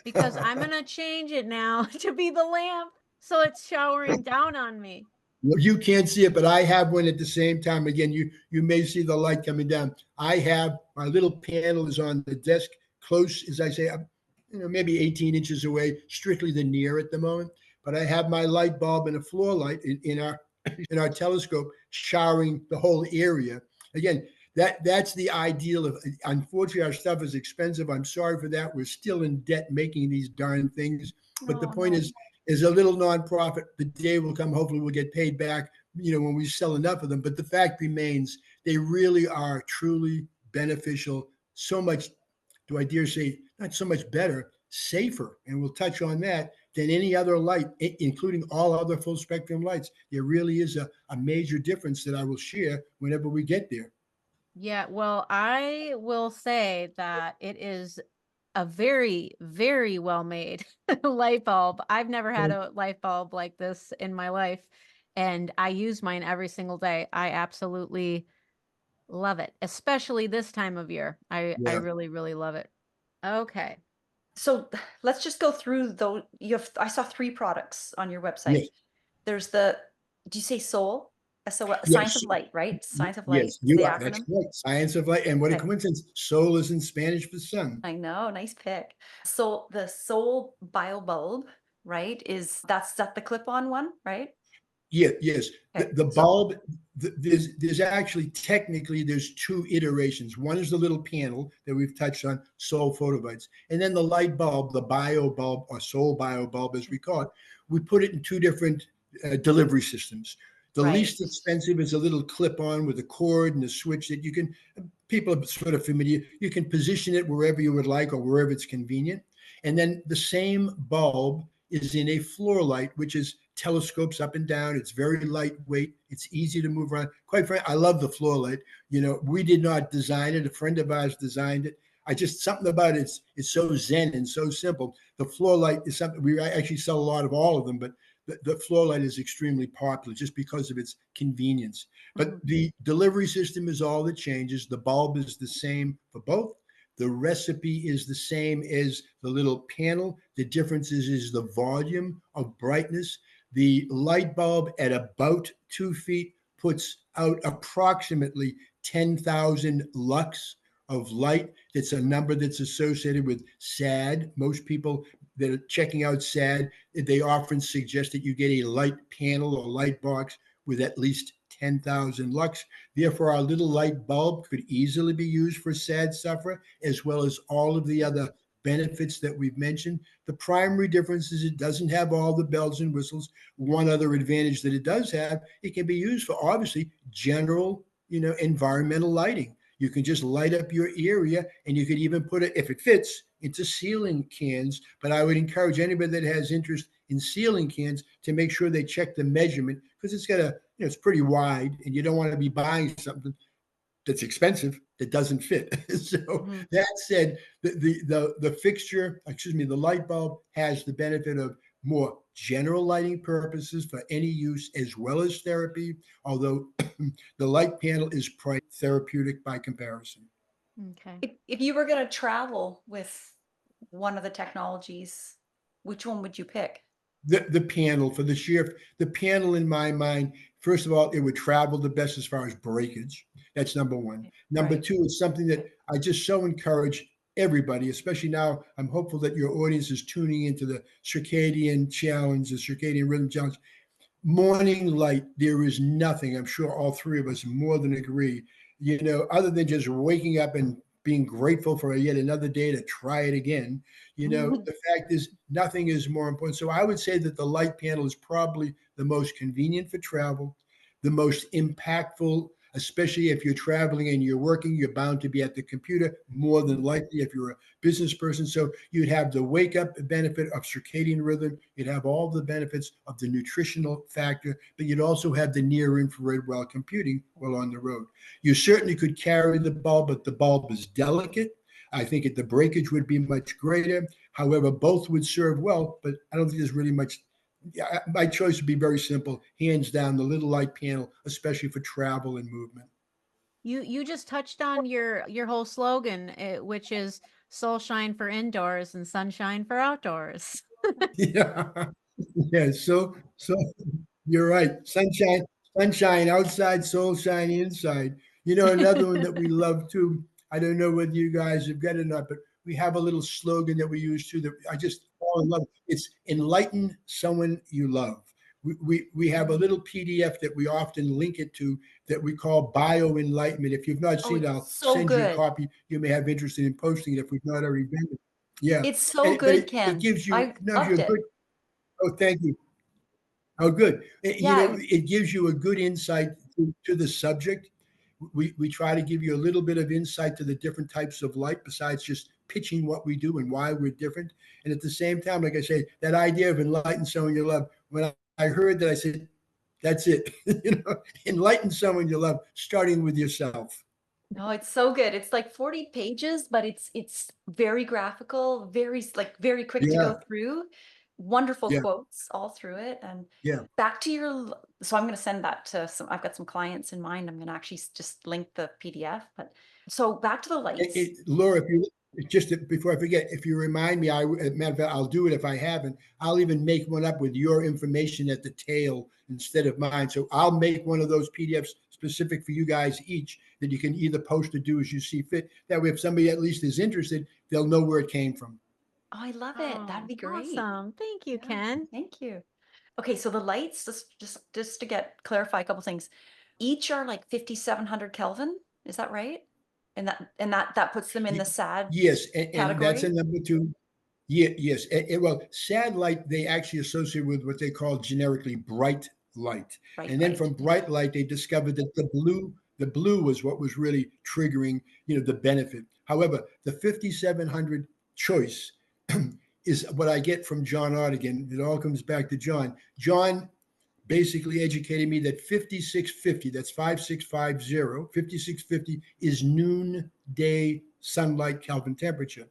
because I'm going to change it now to be the lamp, so it's showering down on me. Well, you can't see it, but I have one at the same time. Again, you may see the light coming down. I have my little panel is on the desk, close, as I say, maybe 18 inches away, strictly the near at the moment. But I have my light bulb and a floor light in our telescope showering the whole area. Again, that's the ideal of. Unfortunately, our stuff is expensive. I'm sorry for that. We're still in debt making these darn things. But the point is, as a little nonprofit, the day will come. Hopefully, we'll get paid back. When we sell enough of them. But the fact remains, they really are truly beneficial. So much, do I dare say, not so much better, safer, and we'll touch on that, than any other light, including all other full spectrum lights. There really is a major difference that I will share whenever we get there. Yeah, well, I will say that it is a very, very well made light bulb. I've never had a light bulb like this in my life, and I use mine every single day. I absolutely love it, especially this time of year. I Yeah. really, really love it. Okay. So let's just go through though. I saw 3 products on your website. Yes. There's do you say Soul? SOL, Science Yes. of Light, right? Science of Light Yes, is the you are. That's acronym. right. Science of light. And what a Okay. coincidence. Soul is in Spanish for sun. I know, nice pick. So the Soul BioBulb, right? That's the clip-on one, right? Yes. Okay. The bulb, there's actually technically there's 2 iterations. One is the little panel that we've touched on, Soul Photovites. And then the light bulb, the BioBulb or Soul BioBulb as we call it, we put it in 2 different delivery systems. The Right. least expensive is a little clip-on with a cord and a switch that you can, people are sort of familiar, you can position it wherever you would like or wherever it's convenient. And then the same bulb is in a floor light, which is telescopes up and down. It's very lightweight. It's easy to move around. Quite frankly, I love the floor light. We did not design it. A friend of ours designed it. I just, something about it, it's so zen and so simple. The floor light is something, we actually sell a lot of all of them, but the floor light is extremely popular just because of its convenience. But the delivery system is all that changes. The bulb is the same for both. The recipe is the same as the little panel. The difference is the volume of brightness. The light bulb at about 2 feet puts out approximately 10,000 lux of light. That's a number that's associated with SAD. Most people that are checking out SAD, they often suggest that you get a light panel or light box with at least 10,000 lux. Therefore, our little light bulb could easily be used for SAD sufferer, as well as all of the other benefits that we've mentioned. The primary difference is it doesn't have all the bells and whistles. One other advantage that it does have, it can be used for obviously general, environmental lighting. You can just light up your area, and you could even put it, if it fits, into ceiling cans. But I would encourage anybody that has interest in ceiling cans to make sure they check the measurement, because it's got it's pretty wide, and you don't want to be buying something that's expensive that doesn't fit. So that said, the fixture, the light bulb has the benefit of more general lighting purposes for any use as well as therapy, although the light panel is quite therapeutic by comparison. Okay. If you were going to travel with one of the technologies, which one would you pick? The panel for the panel in my mind, first of all, it would travel the best as far as breakage. That's number one. Number Right. two, it's something that I just so encourage everybody, especially now. I'm hopeful that your audience is tuning into the circadian challenge, the circadian rhythm challenge. Morning light, there is nothing, I'm sure all three of us more than agree, other than just waking up and being grateful for yet another day to try it again. The fact is nothing is more important. So I would say that the light panel is probably the most convenient for travel, the most impactful, especially if you're traveling and you're working, you're bound to be at the computer more than likely if you're a business person. So you'd have the wake up benefit of circadian rhythm. You'd have all the benefits of the nutritional factor, but you'd also have the near infrared while computing while on the road. You certainly could carry the bulb, but the bulb is delicate. I think the breakage would be much greater. However, both would serve well, but I don't think there's really much. My choice would be very simple, hands down, the little light panel, especially for travel and movement. You just touched on your whole slogan, which is SolShine for indoors and sunshine for outdoors. Yeah, yeah. So you're right. Sunshine outside, soul shine inside. Another one that we love too. I don't know whether you guys have got it or not, but we have a little slogan that we use too that I just fall in love. It's enlighten someone you love. We have a little PDF that we often link it to that we call Bio Enlightenment. If you've not Oh, seen it, it's I'll so send you a good. copy. You may have interest in posting it if we've not already done it. Yeah, It's so but good, it Ken. gives you I a loved good. it. Oh, thank you. Oh, good. Yeah, It gives you a good insight to the subject. We try to give you a little bit of insight to the different types of light besides just pitching what we do and why we're different. And at the same time, like I say, that idea of enlighten someone you love, when I heard that, I said, that's it. Enlighten someone you love, starting with yourself. no, it's so good. It's like 40 pages, but it's very graphical, very quick to Yeah, go through. Wonderful yeah, quotes all through it. And yeah. back to so I'm going to send that to I've got some clients in mind. I'm going to actually just link the PDF. But so back to the lights. Laura, if you before I forget, if you remind me, matter of fact, I'll do it if I haven't. I'll even make one up with your information at the tail instead of mine. So I'll make one of those PDFs specific for you guys each that you can either post or do as you see fit. That way, if somebody at least is interested, they'll know where it came from. Oh, I love it. That'd Oh, be great. awesome. Thank you, Yeah, Ken. thank you. Okay, so the lights, just to clarify a couple things. Each are like 5,700 Kelvin. Is that right? And that puts them in the SAD Yes, and that's a category. number two. Yeah, yes. Well, sad light, they actually associate with what they call generically bright light. Right, And then right. from bright light, they discovered that the blue was what was really triggering, the benefit. However, the 5700 choice is what I get from John Ott again. It all comes back to John. John basically educated me that 5650, that's 5650, 5650 is noonday sunlight Kelvin temperature.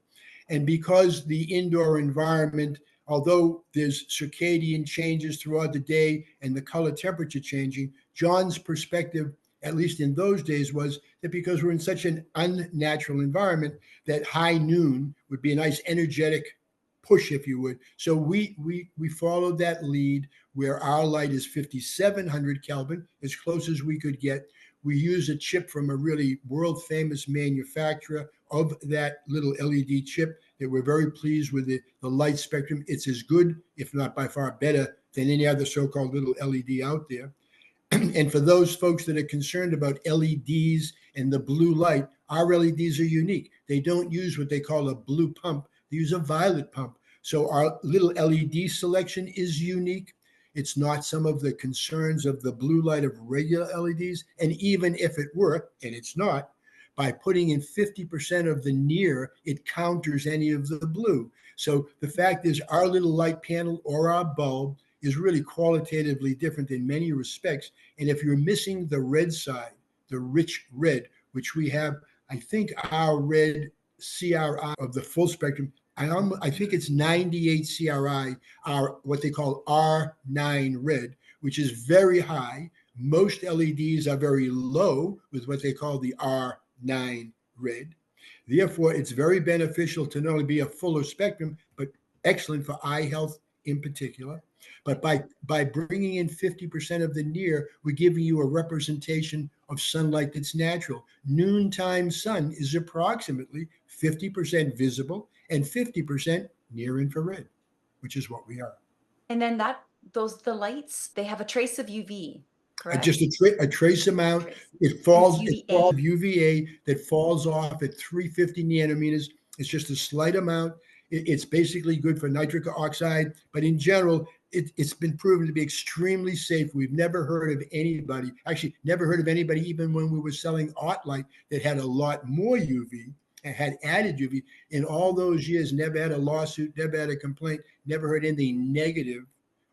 And because the indoor environment, although there's circadian changes throughout the day and the color temperature changing, John's perspective, at least in those days, was that because we're in such an unnatural environment, that high noon would be a nice energetic push, if you would. So we followed that lead, where our light is 5,700 Kelvin, as close as we could get. We use a chip from a really world famous manufacturer of that little LED chip that we're very pleased with the light spectrum. It's as good, if not by far better, than any other so-called little LED out there. And for those folks that are concerned about LEDs and the blue light, our LEDs are unique. They don't use what they call a blue pump. They use a violet pump. So our little LED selection is unique. It's not some of the concerns of the blue light of regular LEDs. And even if it were, and it's not, by putting in 50% of the near, it counters any of the blue. So the fact is, our little light panel or our bulb is really qualitatively different in many respects. And if you're missing the red side, the rich red, which we have, I think our red CRI of the full spectrum, I think it's 98 CRI, our what they call R9 red, which is very high. Most LEDs are very low with what they call the R9 red. Therefore, it's very beneficial to not only be a fuller spectrum, but excellent for eye health in particular. But by bringing in 50% of the near, we're giving you a representation of sunlight that's natural. Noontime sun is approximately 50% visible and 50% near infrared, which is what we are. And then the lights, they have a trace of UV, correct? Just a trace amount. It falls UVA that falls off at 350 nanometers. It's just a slight amount. It's basically good for nitric oxide, but in general, it's been proven to be extremely safe. We've never heard of anybody, actually never heard of anybody, even when we were selling Ott light, that had a lot more UV and had added UV. In all those years, never had a lawsuit, never had a complaint, never heard anything negative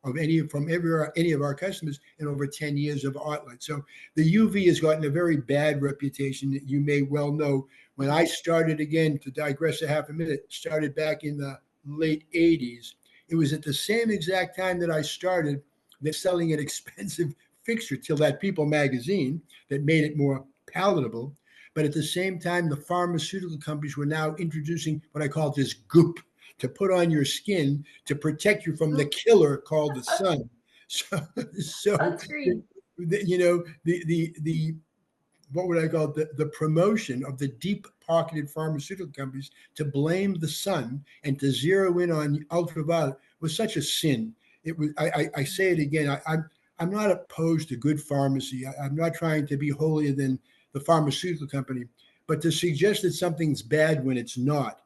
of any of our customers in over 10 years of Ott light. So the UV has gotten a very bad reputation that you may well know. When I started, again, to digress a half a minute, started back in the late 80s, it was at the same exact time that I started selling an expensive fixture, Till That People magazine, that made it more palatable. But at the same time, the pharmaceutical companies were now introducing what I call this goop to put on your skin to protect you from the killer called the sun. So That's great. You know, the what would I call it? The promotion of the deep-pocketed pharmaceutical companies to blame the sun and to zero in on ultraviolet was such a sin. It was. I say it again. I'm not opposed to good pharmacy. I'm not trying to be holier than the pharmaceutical company, but to suggest that something's bad when it's not,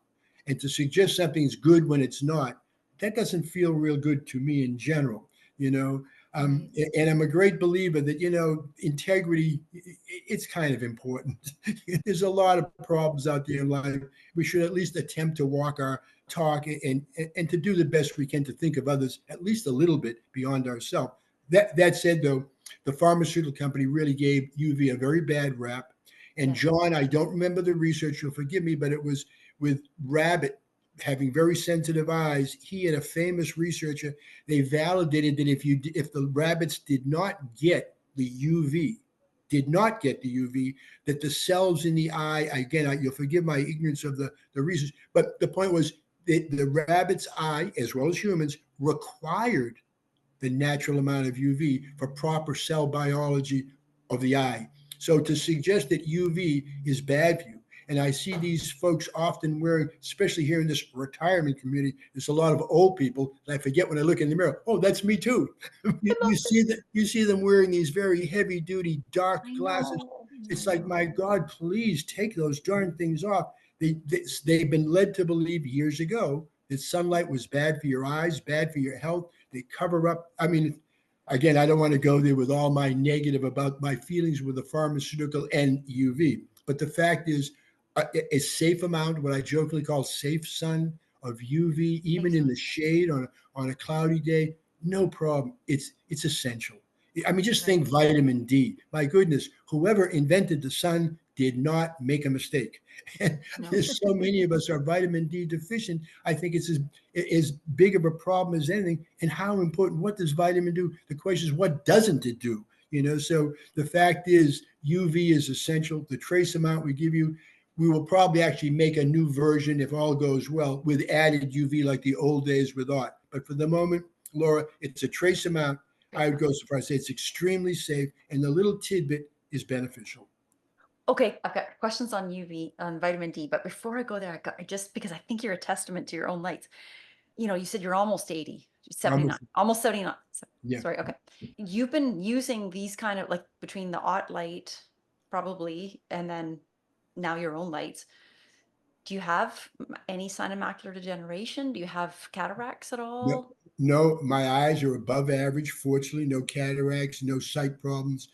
and to suggest something's good when it's not, that doesn't feel real good to me in general. You know. And I'm a great believer that, you know, integrity, it's kind of important. There's a lot of problems out there in life. We should at least attempt to walk our talk and to do the best we can to think of others at least a little bit beyond ourselves. That said, though, the pharmaceutical company really gave UV a very bad rap. And John, I don't remember the research, you'll forgive me, but it was with rabbit having very sensitive eyes. He and a famous researcher, they validated that if the rabbits did not get the UV, that the cells in the eye, again, you'll forgive my ignorance of the research, but the point was that the rabbit's eye, as well as humans, required the natural amount of UV for proper cell biology of the eye. So to suggest that UV is bad for you, and I see these folks often wearing, especially here in this retirement community, there's a lot of old people, and I forget when I look in the mirror, oh, that's me too. you see them wearing these very heavy duty dark glasses. It's like, my God, please take those darn things off. They've been led to believe years ago that sunlight was bad for your eyes, bad for your health. They cover up. I mean, again, I don't want to go there with all my negative about my feelings with the pharmaceutical and UV. But the fact is, a safe amount, what I jokingly call safe sun of UV, even in the shade on a cloudy day, no problem. It's essential. I mean, just Right. think vitamin D. My goodness, whoever invented the sun did not make a mistake. And No. there's so many of us are vitamin D deficient. I think it's as big of a problem as anything. And how important, what does vitamin do? The question is, what doesn't it do? So the fact is UV is essential. The trace amount we give you, we will probably actually make a new version if all goes well with added UV like the old days with Ott. But for the moment, Laura, it's a trace amount. I would go so far as to say it's extremely safe, and the little tidbit is beneficial. Okay, I've got questions on UV, on vitamin D, but before I go there, I just because I think you're a testament to your own lights. You said you're almost 80, 79, Almost, almost 79. yeah. Sorry, okay. You've been using these kind of like between the Ott light, probably, and then now your own lights. Do you have any sign of macular degeneration? Do you have cataracts at No, all? no, my eyes are above average. Fortunately, no cataracts, no sight problems.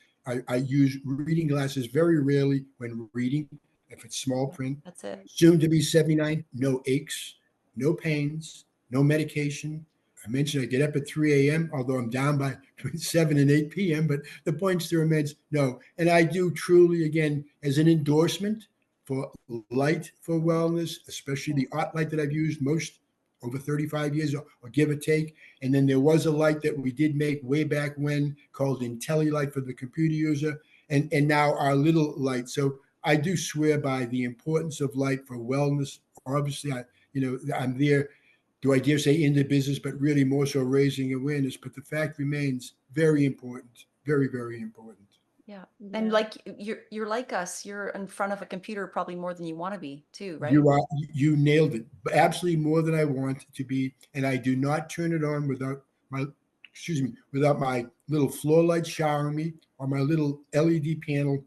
I use reading glasses very rarely when reading, if it's small Yeah, print. that's it. Soon to be 79, no aches, no pains, no medication. I mentioned I get up at 3 a.m., although I'm down by between 7 and 8 p.m., but the point still remains no. And I do truly, again, as an endorsement for light for wellness, especially Yeah. the Ott light that I've used most over 35 years or give or take. And then there was a light that we did make way back when called IntelliLight for the computer user, and now our little light. So I do swear by the importance of light for wellness. Obviously, I'm there. Do I dare say in the business, but really more so raising awareness. But the fact remains very important, very, very important. Yeah. And Yeah. like you're like us, you're in front of a computer probably more than you want to be too, right? You nailed it. Absolutely more than I want to be, and I do not turn it on my without my little floor light showering me or my little LED panel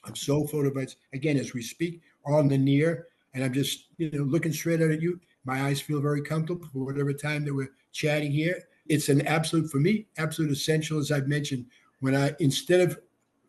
of solar photovoltaics. Again, as we speak, on the near, and I'm just looking straight at you. My eyes feel very comfortable for whatever time that we're chatting here. It's an absolute, for me, absolute essential, as I've mentioned. When I instead of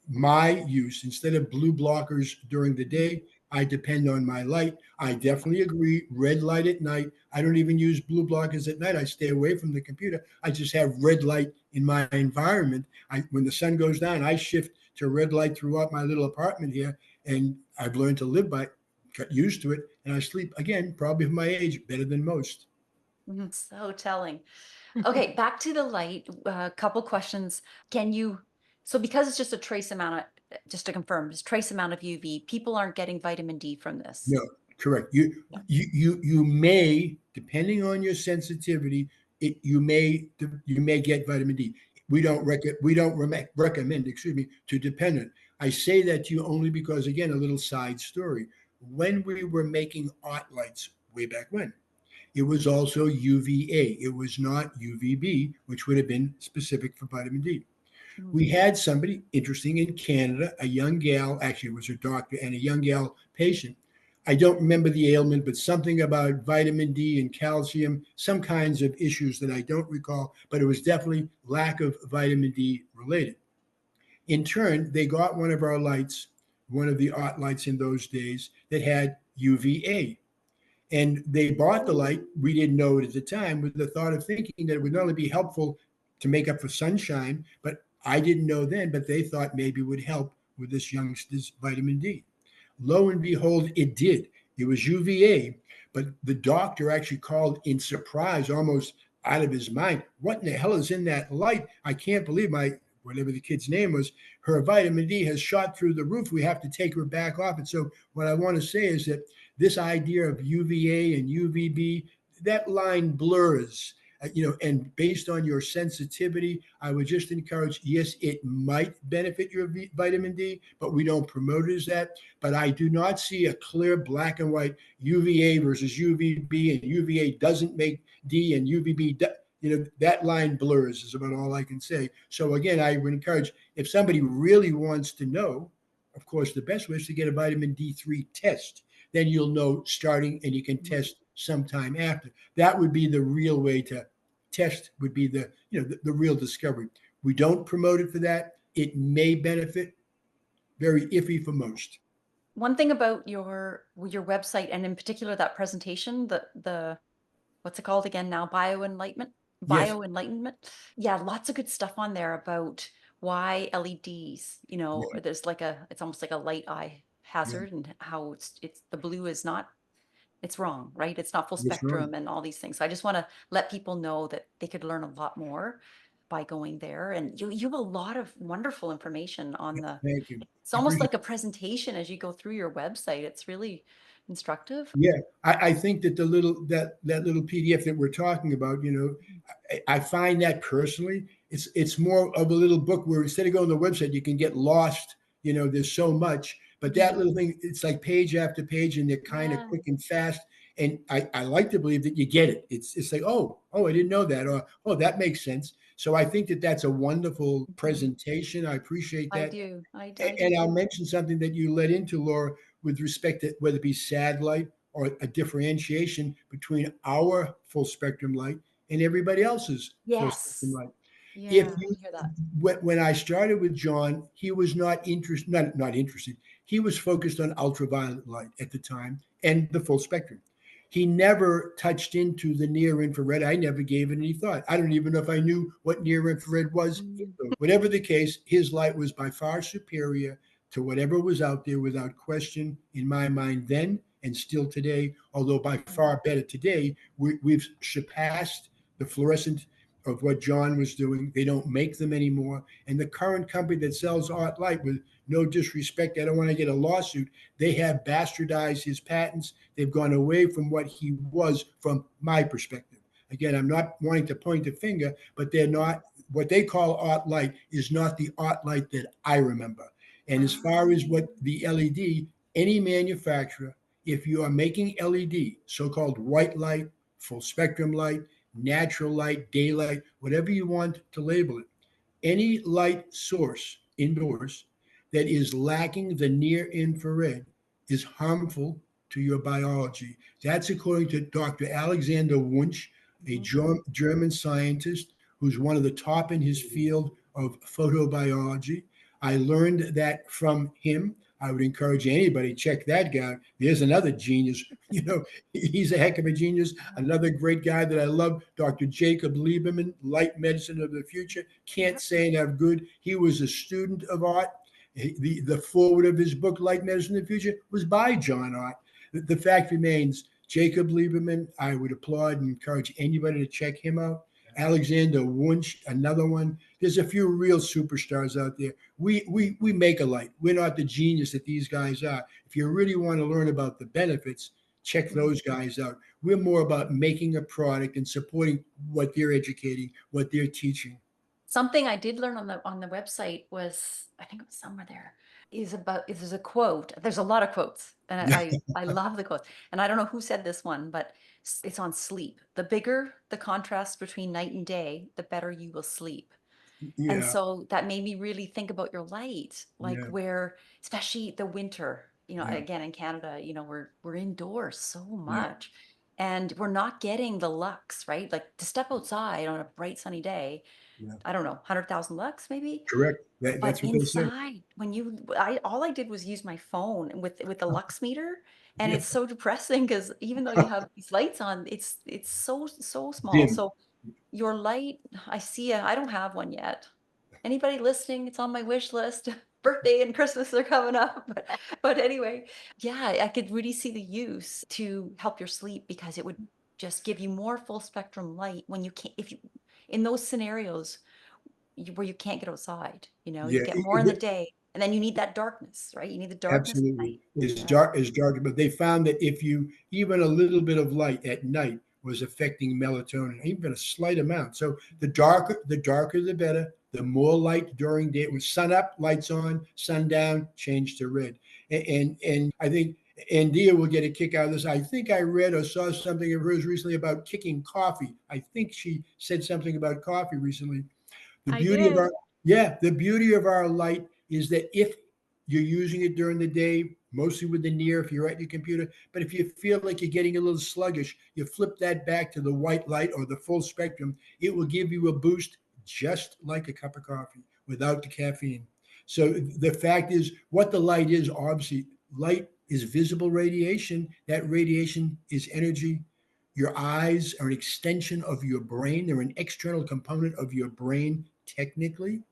blue blockers during the day, I depend on my light. I definitely agree. Red light at night. I don't even use blue blockers at night. I stay away from the computer. I just have red light in my environment. When the sun goes down, I shift to red light throughout my little apartment here, and I've learned to live by it, got used to it, and I sleep again, probably for my age, better than most. So telling. Okay, back to the light. A couple questions. So because it's just a trace amount just to confirm, it's trace amount of UV, people aren't getting vitamin D from this. No, correct. You may, depending on your sensitivity, you may get vitamin D. We don't recommend, excuse me, to depend on it. I say that to you only because, again, a little side story. When we were making Ott lights way back when, it was also UVA. It was not UVB, which would have been specific for vitamin D. Mm. We had somebody interesting in Canada, a young gal, actually it was her doctor, and a young gal patient. I don't remember the ailment, but something about vitamin D and calcium, some kinds of issues that I don't recall, but it was definitely lack of vitamin D related. In turn, they got one of our lights, one of the Ott lights in those days, that had UVA. And they bought the light. We didn't know it at the time, with the thought of thinking that it would not only be helpful to make up for sunshine, but I didn't know then, but they thought maybe it would help with this youngster's vitamin D. Lo and behold, it did. It was UVA, but the doctor actually called in surprise, almost out of his mind. What in the hell is in that light? I can't believe whatever the kid's name was, her vitamin D has shot through the roof. We have to take her back off it. So what I want to say is that this idea of UVA and UVB, that line blurs. And based on your sensitivity, I would just encourage, yes, it might benefit your vitamin D, but we don't promote it as that. But I do not see a clear black and white UVA versus UVB, and UVA doesn't make D and UVB. That line blurs is about all I can say. So again, I would encourage, if somebody really wants to know, of course, the best way is to get a vitamin D3 test. Then you'll know starting, and you can test sometime after. That would be the real way to test, would be the real discovery. We don't promote it for that. It may benefit, very iffy for most. One thing about your website, and in particular that presentation, the what's it called again now? Yes. Bio enlightenment. Yeah, lots of good stuff on there about why LEDs, there's like it's almost like a light eye Yeah, hazard, and how it's the blue is not, it's wrong, right? It's not full that's right. spectrum and all these things. So I just want to let people know that they could learn a lot more by going there. And you have a lot of wonderful information on Thank you. it's I almost appreciate. like a presentation as you go through your website. It's really instructive. Yeah, I think that that little PDF that we're talking about, I find that personally, it's more of a little book where instead of going to the website, you can get lost. There's so much, but that Mhm. little thing, it's like page after page, and they're kind of Yeah. quick and fast. And I like to believe that you get it. It's like, I didn't know that, or that makes sense. So I think that that's a wonderful Mhm. presentation. I appreciate I that. do. I do And I'll too. mention something that you led into, Laura, with respect to whether it be SAD light or a differentiation between our full spectrum light and everybody else's full spectrum Yes. light. If Yeah, you I hear that. when I started with John, he was not interested. He was focused on ultraviolet light at the time and the full spectrum. He never touched into the near infrared. I never gave it any thought. I don't even know if I knew what near infrared was. Mm. Whatever the case, his light was by far superior to whatever was out there, without question, in my mind then and still today. Although by far better today, we've surpassed the fluorescent of what John was doing. They don't make them anymore. And the current company that sells Art Light, with no disrespect, I don't want to get a lawsuit, they have bastardized his patents. They've gone away from what he was from my perspective. Again, I'm not wanting to point the finger, but they're not, what they call Art Light is not the Art Light that I remember. And as far as what the LED, any manufacturer, if you are making LED, so-called white light, full spectrum light, natural light, daylight, whatever you want to label it, any light source indoors that is lacking the near infrared is harmful to your biology. That's according to Dr. Alexander Wunsch, a Mhm. German scientist who's one of the top in his field of photobiology. I learned that from him. I would encourage anybody to check that guy. There's another genius. He's a heck of a genius. Another great guy that I love, Dr. Jacob Lieberman, Light Medicine of the Future. Can't Yep. say enough good. He was a student of Art. The forward of his book, Light Medicine of the Future, was by John Ott. The fact remains, Jacob Lieberman, I would applaud and encourage anybody to check him out. Alexander Wunsch, another one. There's a few real superstars out there. We make a light. We're not the genius that these guys are. If you really want to learn about the benefits, check those guys out. We're more about making a product and supporting what they're educating, what they're teaching. Something I did learn on the website was, I think it was somewhere there, is there's a quote. There's a lot of quotes, and I love the quotes. And I don't know who said this one, but it's on sleep. The bigger the contrast between night and day, the better you will sleep. And Yeah, so that made me really think about your light, like yeah, where, especially the winter, yeah, again in Canada, we're indoors so yeah, much, and we're not getting the lux, right? Like to step outside on a bright sunny day, yeah. I don't know, 100,000 lux maybe. Correct. But That's what they say. inside, all I did was use my phone with the lux meter, and Yeah, it's so depressing because even though you have these lights on, it's so small. dim. So your light, I don't have one yet. Anybody listening, it's on my wish list. Birthday and Christmas are coming up. But anyway, yeah, I could really see the use to help your sleep, because it would just give you more full spectrum light when you can't, if you, in those scenarios where you can't get outside, you Yeah, get more in the day, and then you need that darkness, right? You need the darkness at absolutely. night. It's Yeah. dark, as dark, but they found that if you even a little bit of light at night was affecting melatonin, even a slight amount. So the darker the better. The more light during day, with sun up, lights on, sun down, change to red. And I think Andeea will get a kick out of this. I think I read or saw something of hers recently about kicking coffee. I think she said something about coffee recently. The I beauty of did. our Yeah, the beauty of our light is that if you're using it during the day, mostly with the near, if you're at your computer, but if you feel like you're getting a little sluggish, you flip that back to the white light or the full spectrum. It will give you a boost just like a cup of coffee without the caffeine. So the fact is, what the light is, obviously, light is visible radiation. That radiation is energy. Your eyes are an extension of your brain. They're an external component of your brain, technically.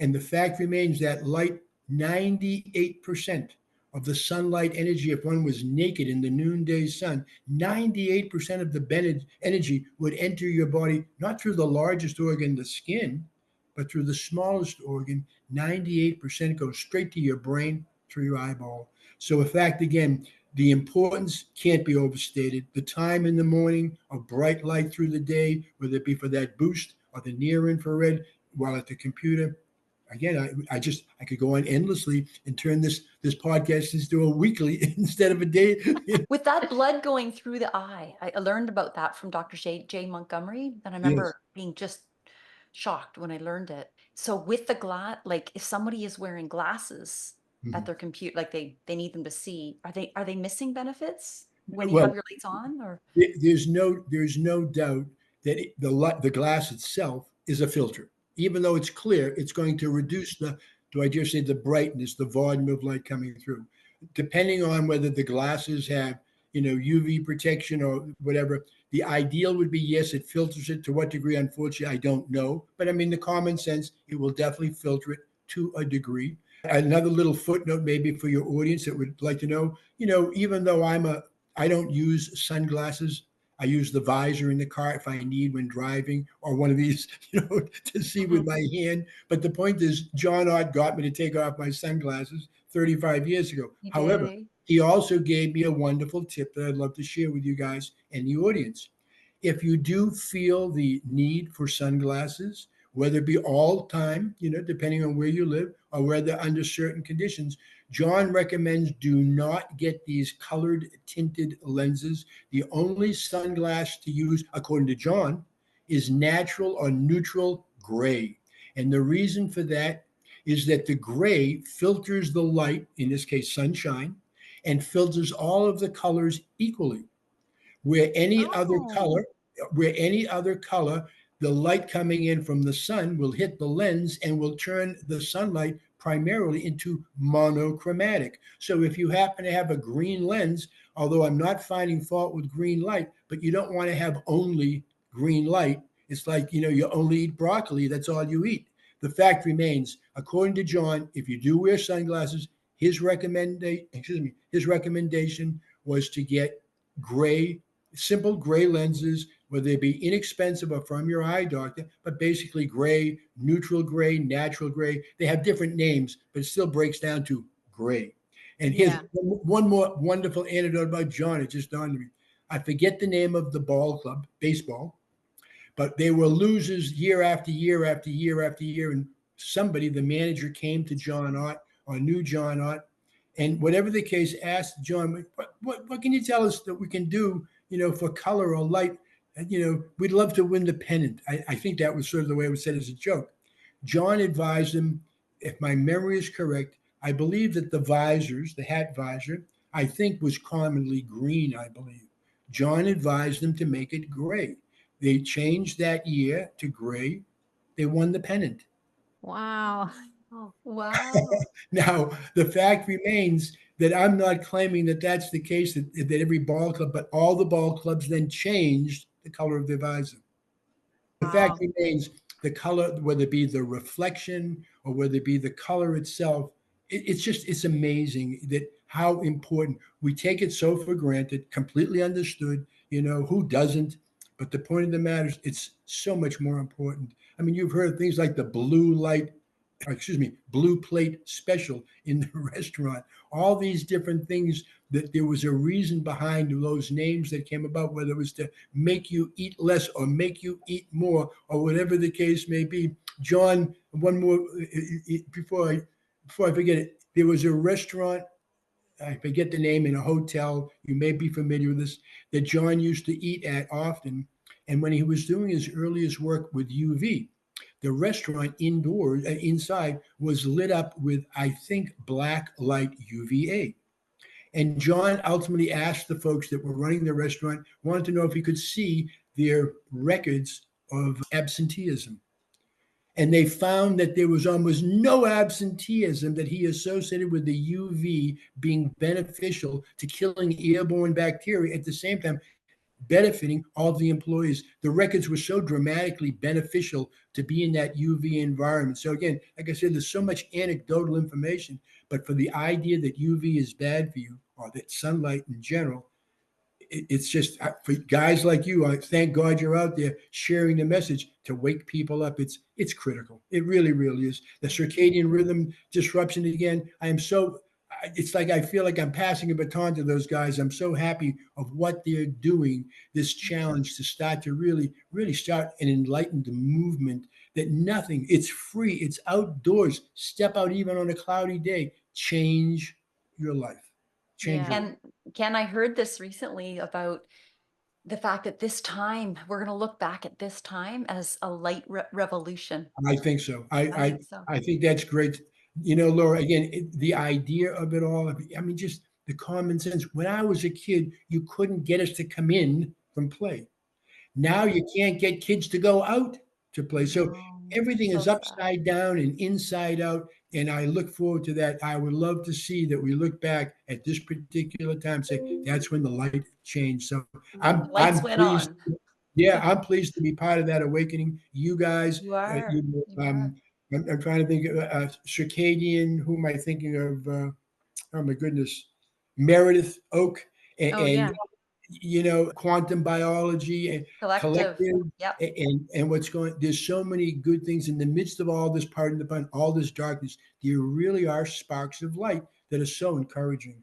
And the fact remains that light, 98% of the sunlight energy, if one was naked in the noonday sun, 98% of the energy would enter your body, not through the largest organ, the skin, but through the smallest organ. 98% goes straight to your brain through your eyeball. So in fact, again, the importance can't be overstated. The time in the morning of bright light through the day, whether it be for that boost or the near infrared while at the computer. Again, I could go on endlessly and turn this podcast into a weekly instead of a day. With that blood going through the eye, I learned about that from Dr. J. Montgomery, and I remember Yes. being just shocked when I learned it. So with the glass, like if somebody is wearing glasses at their computer, like they need them to see, are they missing benefits when you Well, have your lights on? Or there's no doubt that the glass itself is a filter. Even though it's clear, it's going to reduce the brightness, the volume of light coming through, depending on whether the glasses have UV protection or whatever. The ideal would be, yes, it filters it. To what degree, unfortunately, I don't know. But I mean, the common sense, it will definitely filter it to a degree. Another little footnote maybe for your audience that would like to know, even though I don't use sunglasses. I use the visor in the car if I need when driving, or one of these, to see with my hand. But the point is, John Ott got me to take off my sunglasses 35 years ago. you However, did. he also gave me a wonderful tip that I'd love to share with you guys and the audience. If you do feel the need for sunglasses, whether it be all time, depending on where you live, or whether under certain conditions, John recommends do not get these colored tinted lenses. The only sunglass to use, according to John, is natural or neutral gray. And the reason for that is that the gray filters the light, in this case, sunshine, and filters all of the colors equally. Where any other Oh, color, where any other color, the light coming in from the sun will hit the lens and will turn the sunlight primarily into monochromatic. So if you happen to have a green lens, although I'm not finding fault with green light, but you don't want to have only green light. It's like, you only eat broccoli, that's all you eat. The fact remains, according to John, if you do wear sunglasses, his recommendation was to get gray, simple gray lenses, whether they be inexpensive or from your eye doctor, but basically gray, neutral gray, natural gray. They have different names, but it still breaks down to gray. And here's yeah. one more wonderful anecdote about John. It just dawned on me. I forget the name of the ball club, baseball, but they were losers year after year after year after year. And somebody, the manager, came to John Ott or knew John Ott, and whatever the case, asked John, what can you tell us that we can do, for color or light? And, we'd love to win the pennant. I think that was sort of the way it was said as a joke. John advised him, if my memory is correct, I believe that the hat visor, I think was commonly green, I believe. John advised them to make it gray. They changed that year to gray. They won the pennant. Wow. Oh, wow. Now, the fact remains that I'm not claiming that that's the case, that every ball club, but all the ball clubs then changed the color of their visor. The fact Wow. remains the color, whether it be the reflection or whether it be the color itself, it's amazing that how important we take it so for granted, completely understood, who doesn't? But the point of the matter is it's so much more important. I mean, you've heard things like the blue plate special in the restaurant, all these different things, that there was a reason behind those names that came about, whether it was to make you eat less or make you eat more or whatever the case may be. John, one more before I forget it, there was a restaurant, I forget the name, in a hotel, you may be familiar with this, that John used to eat at often. And when he was doing his earliest work with UV, the restaurant inside was lit up with, I think, black light UVA. And John ultimately asked the folks that were running the restaurant, wanted to know if he could see their records of absenteeism. And they found that there was almost no absenteeism that he associated with the UV being beneficial to killing airborne bacteria. At the same time, benefiting all the employees. The records were so dramatically beneficial to be in that UV environment. So again, like I said, there's so much anecdotal information, but for the idea that UV is bad for you, or that sunlight in general, it's just for guys like you. I thank God you're out there sharing the message to wake people up. It's critical. It really, really is. The circadian rhythm disruption again. It's like I feel like I'm passing a baton to those guys. I'm so happy of what they're doing. This challenge to start to really, really start an enlightened movement. That nothing. It's free. It's outdoors. Step out even on a cloudy day. Change your life. Change your life. And Ken, I heard this recently about the fact that this time, we're going to look back at this time as a light revolution. I think so. I think so. I think that's great. Laura, again, the idea of it all, I mean, just the common sense. When I was a kid, you couldn't get us to come in from play. Now you can't get kids to go out to play. So everything is upside down and inside out. And I look forward to that. I would love to see that we look back at this particular time and say, that's when the light changed. So I'm pleased. Yeah, I'm pleased to be part of that awakening. You guys, You are. I'm trying to think of Circadian. Who am I thinking of? Oh my goodness, Meredith Oak, and quantum biology and collective. Yep. And what's going. There's so many good things in the midst of all this, pardon the pun, all this darkness. There really are sparks of light that are so encouraging.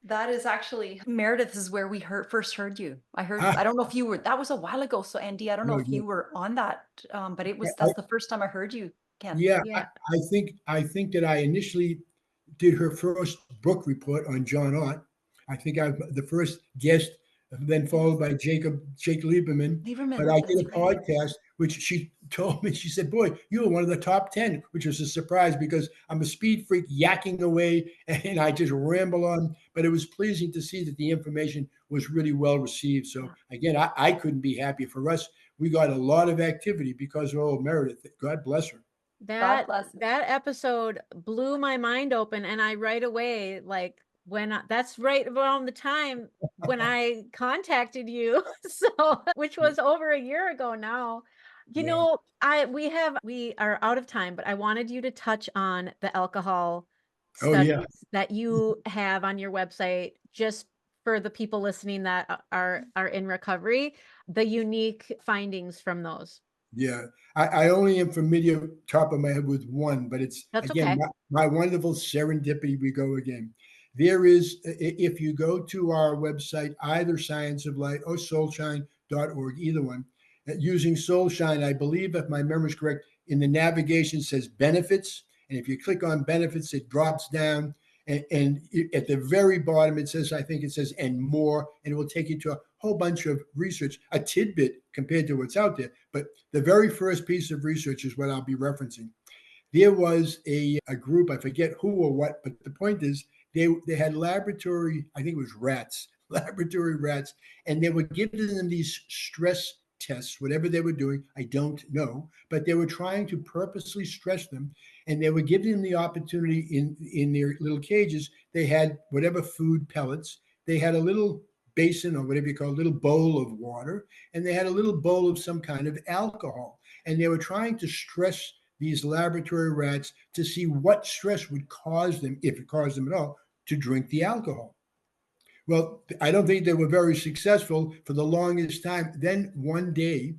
That is actually, Meredith is where we first heard you. I don't know if you were, that was a while ago. So Andeea, I don't know if you were on that, but that's the first time I heard you, Ken. Yeah. I think that I initially did her first book report on John Ott. I think I'm the first guest, then followed by Jake Lieberman. But I did a podcast, which she told me, she said, boy, you were one of the top 10, which was a surprise because I'm a speed freak yakking away and I just ramble on. But it was pleasing to see that the information was really well received. So again, I couldn't be happier for us. We got a lot of activity because of old Meredith. God bless her. That episode blew my mind open. And I right away, like, that's right around the time when I contacted you, which was over a year ago now. We are out of time, but I wanted you to touch on the alcohol studies that you have on your website, just for the people listening that are in recovery, the unique findings from those. Yeah, I only am familiar top of my head with one, but That's again, okay. my wonderful serendipity. We go again. There is, if you go to our website, either Science of Light or SolShine.org, either one, using SolShine, I believe, if my memory is correct, in the navigation says benefits. And if you click on benefits, it drops down. And at the very bottom, it says, and more, and it will take you to a whole bunch of research, a tidbit compared to what's out there. But the very first piece of research is what I'll be referencing. There was a group, I forget who or what, but the point is, they had laboratory, I think it was laboratory rats, and they were giving them these stress tests, whatever they were doing, I don't know, but they were trying to purposely stress them, and they were giving them the opportunity in their little cages. They had whatever food pellets, they had a little basin or whatever you call it, a little bowl of water, and they had a little bowl of some kind of alcohol, and they were trying to stress these laboratory rats to see what stress would cause them, if it caused them at all, to drink the alcohol. Well, I don't think they were very successful for the longest time. Then one day,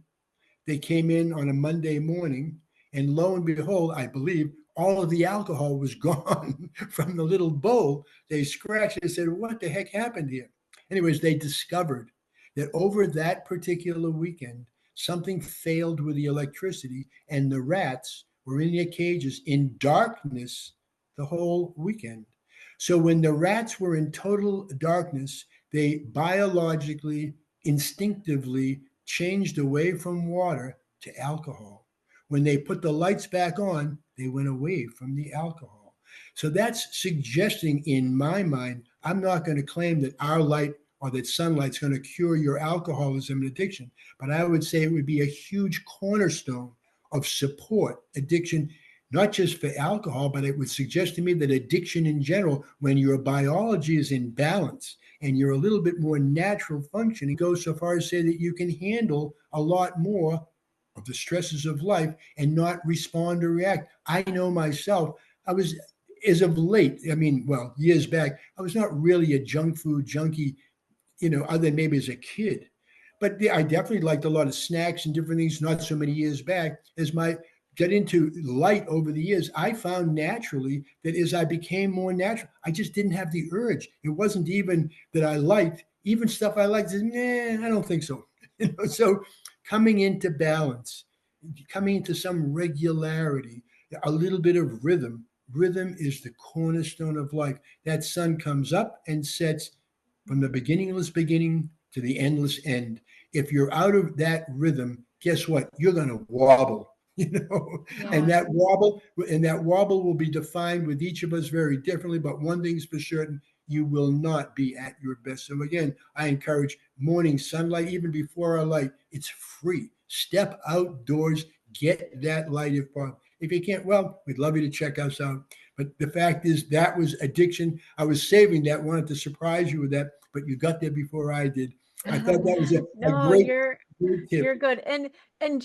they came in on a Monday morning, and lo and behold, I believe, all of the alcohol was gone from the little bowl. They scratched and said, what the heck happened here? Anyways, they discovered that over that particular weekend, something failed with the electricity, and the rats were in their cages in darkness the whole weekend. So when the rats were in total darkness, they biologically, instinctively changed away from water to alcohol. When they put the lights back on, they went away from the alcohol. So that's suggesting, in my mind, I'm not going to claim that our light or that sunlight's going to cure your alcoholism and addiction, but I would say it would be a huge cornerstone of support, addiction, not just for alcohol, but it would suggest to me that addiction in general, when your biology is in balance and you're a little bit more natural functioning, goes so far as to say that you can handle a lot more of the stresses of life and not respond or react. I know myself, I was, as of late, I mean, well, years back, I was not really a junk food junkie, other than maybe as a kid. But I definitely liked a lot of snacks and different things, not so many years back. As my get into light over the years, I found naturally that as I became more natural, I just didn't have the urge. It wasn't even that I liked, even stuff I liked, I don't think so. So coming into balance, coming into some regularity, a little bit of rhythm. Rhythm is the cornerstone of life. That sun comes up and sets from the beginningless beginning to the endless end. If you're out of that rhythm, guess what? You're going to wobble, and Yeah. that wobble will be defined with each of us very differently. But one thing's for certain, you will not be at your best. So again, I encourage morning sunlight, even before our light. It's free. Step outdoors, get that light if possible. If you can't, well, we'd love you to check us out. But the fact is, that was addiction. I was saving that, wanted to surprise you with that, but you got there before I did. I thought that was a No, great, you're great tip. you're good. And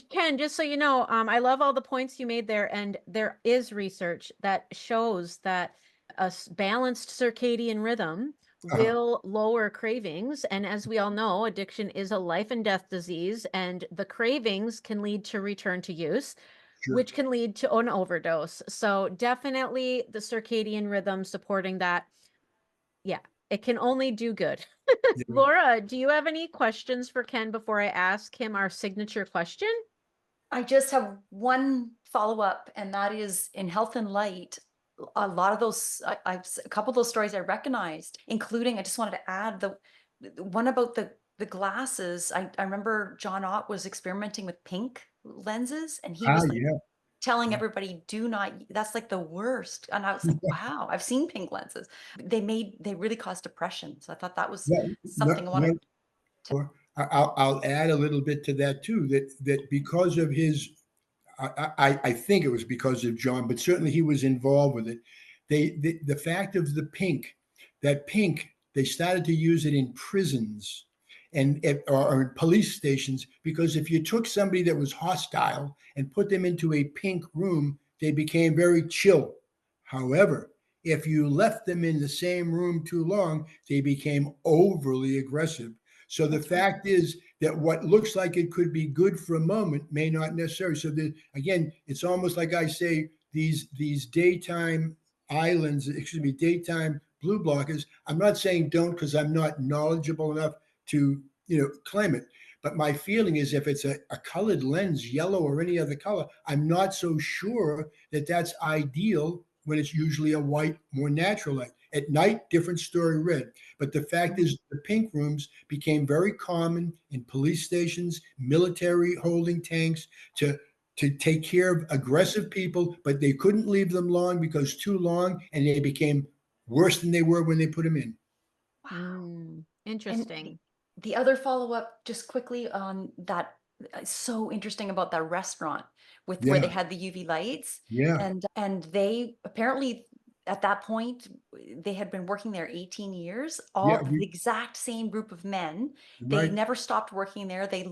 Ken, just so you know, I love all the points you made there, and there is research that shows that balanced circadian rhythm Uh-huh. will lower cravings. And as we all know, addiction is a life and death disease, and the cravings can lead to return to use, Sure. which can lead to an overdose. So definitely the circadian rhythm supporting that. Yeah, it can only do good. Yeah. Laura, do you have any questions for Ken before I ask him our signature question? I just have one follow-up, and that is in Health and Light. A lot of those, a couple of those stories I recognized, including, I just wanted to add the one about the glasses. I remember John Ott was experimenting with pink lenses, and he Ah, was like yeah. telling everybody, do not, that's like the worst. And I was like, wow, I've seen pink lenses. They really cause depression. So I thought that was Yeah. something I wanted to. Or I'll add a little bit to that too. That because of his, I think it was because of John, but certainly he was involved with it. The fact of the pink, that pink, they started to use it in prisons or in police stations, because if you took somebody that was hostile and put them into a pink room, they became very chill. However, if you left them in the same room too long, they became overly aggressive. So the That's right. fact is that what looks like it could be good for a moment may not necessarily. So again, it's almost like I say, these daytime daytime blue blockers. I'm not saying don't, because I'm not knowledgeable enough to claim it. But my feeling is, if it's a colored lens, yellow or any other color, I'm not so sure that that's ideal when it's usually a white, more natural light. At night, different story, red. But the fact is, the pink rooms became very common in police stations, military holding tanks, to take care of aggressive people, but they couldn't leave them long, because too long and they became worse than they were when they put them in. Wow. And Interesting. the other follow-up, just quickly on that, so interesting about that restaurant with where they Yeah, had the UV lights, yeah, and they apparently at that point they had been working there 18 years, yeah. all the exact same group of men. They Right. never stopped working there. They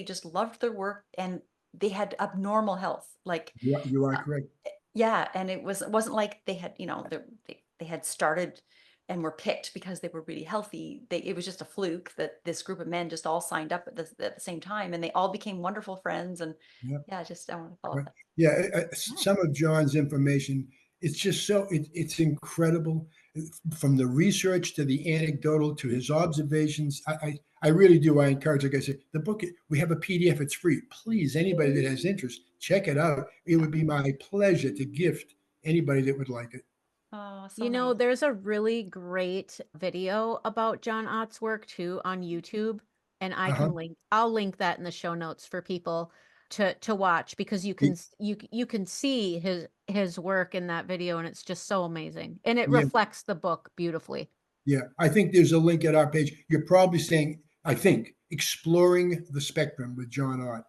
just loved their work, and they had abnormal health. Like You are correct. yeah, and it wasn't like they had, they had started and were picked because they were really healthy. It was just a fluke that this group of men just all signed up at the same time, and they all became wonderful friends. And Yeah. yeah, just I want to follow Right. up that. Yeah, Yeah. some of John's information, it's just it's incredible, from the research to the anecdotal to his observations. I really do. I encourage, like I said, the book, we have a PDF, it's free. Please, anybody that has interest, check it out. It would be my pleasure to gift anybody that would like it. Oh, so You know, nice. there's a really great video about John Ott's work too on YouTube, and Uh-huh. I'll link that in the show notes for people to watch, because you can see his work in that video, and it's just so amazing. And it Yeah, reflects the book beautifully. yeah. I think there's a link at our page. You're probably saying, I think, Exploring the Spectrum with John Ott.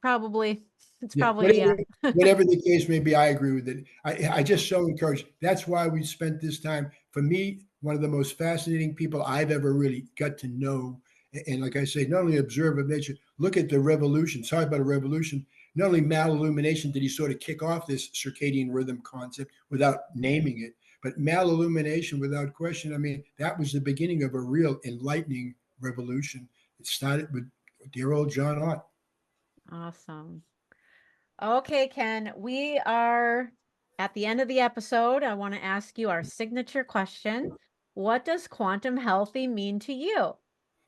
Probably. It's Yeah, probably, yeah. whatever the case may be, I agree with it. I just so encourage. That's why we spent this time. For me, one of the most fascinating people I've ever really got to know. And like I say, not only observe of nature, look at the revolution, talk about a revolution. Not only Mal-Illumination did he sort of kick off this circadian rhythm concept without naming it, but Mal-Illumination, without question, I mean, that was the beginning of a real enlightening revolution. It started with dear old John Ott. Awesome. Okay, Ken, we are at the end of the episode. I want to ask you our signature question. What does quantum healthy mean to you?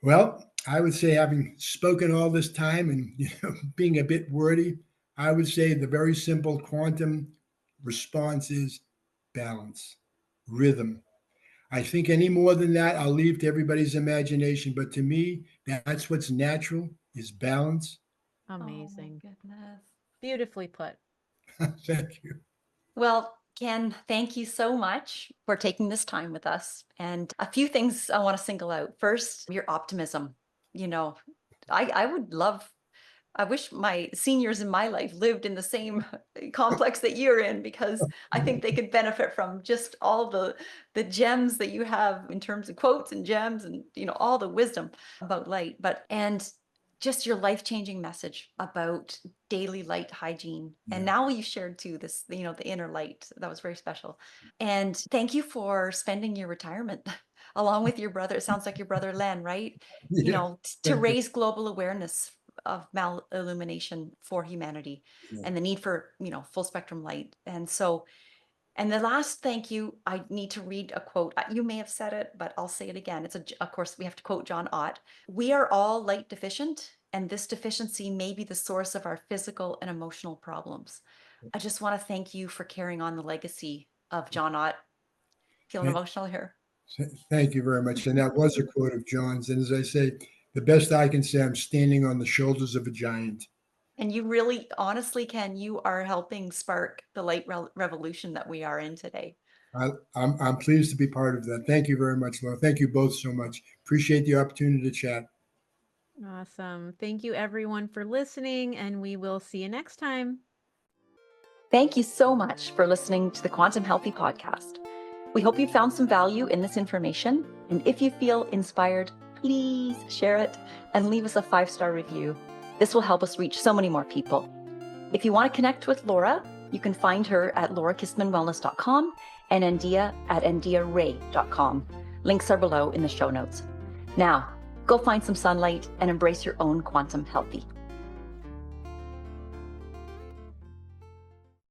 Well, I would say, having spoken all this time and being a bit wordy, I would say the very simple quantum response is balance, rhythm. I think any more than that, I'll leave to everybody's imagination. But to me, that's what's natural, is balance. Amazing. Oh, goodness. Beautifully put. Thank you. Well, Ken, thank you so much for taking this time with us. And a few things I want to single out. First, your optimism. You know, I wish my seniors in my life lived in the same complex that you're in, because I think they could benefit from just all the gems that you have in terms of quotes and gems and, all the wisdom about light. And just your life-changing message about daily light hygiene. Yeah. And now you shared too this, the inner light. That was very special. And thank you for spending your retirement along with your brother. It sounds like your brother Len, right? Yeah. To raise global awareness of mal-illumination for humanity, Yeah. and the need for, full spectrum light. And the last thank you, I need to read a quote. You may have said it, but I'll say it again. Of course, we have to quote John Ott. We are all light deficient, and this deficiency may be the source of our physical and emotional problems. I just want to thank you for carrying on the legacy of John Ott. Feeling emotional here. Thank you very much. And that was a quote of John's. And as I say, the best I can say, I'm standing on the shoulders of a giant. And you really, honestly, Ken, you are helping spark the light revolution that we are in today. I'm pleased to be part of that. Thank you very much, Laura. Thank you both so much. Appreciate the opportunity to chat. Awesome. Thank you, everyone, for listening, and we will see you next time. Thank you so much for listening to the Quantum Healthy Podcast. We hope you found some value in this information. And if you feel inspired, please share it and leave us a 5-star review. This will help us reach so many more people. If you want to connect with Laura, you can find her at laurakistmanwellness.com and Andeea at andeearay.com. Links are below in the show notes. Now, go find some sunlight and embrace your own quantum healthy.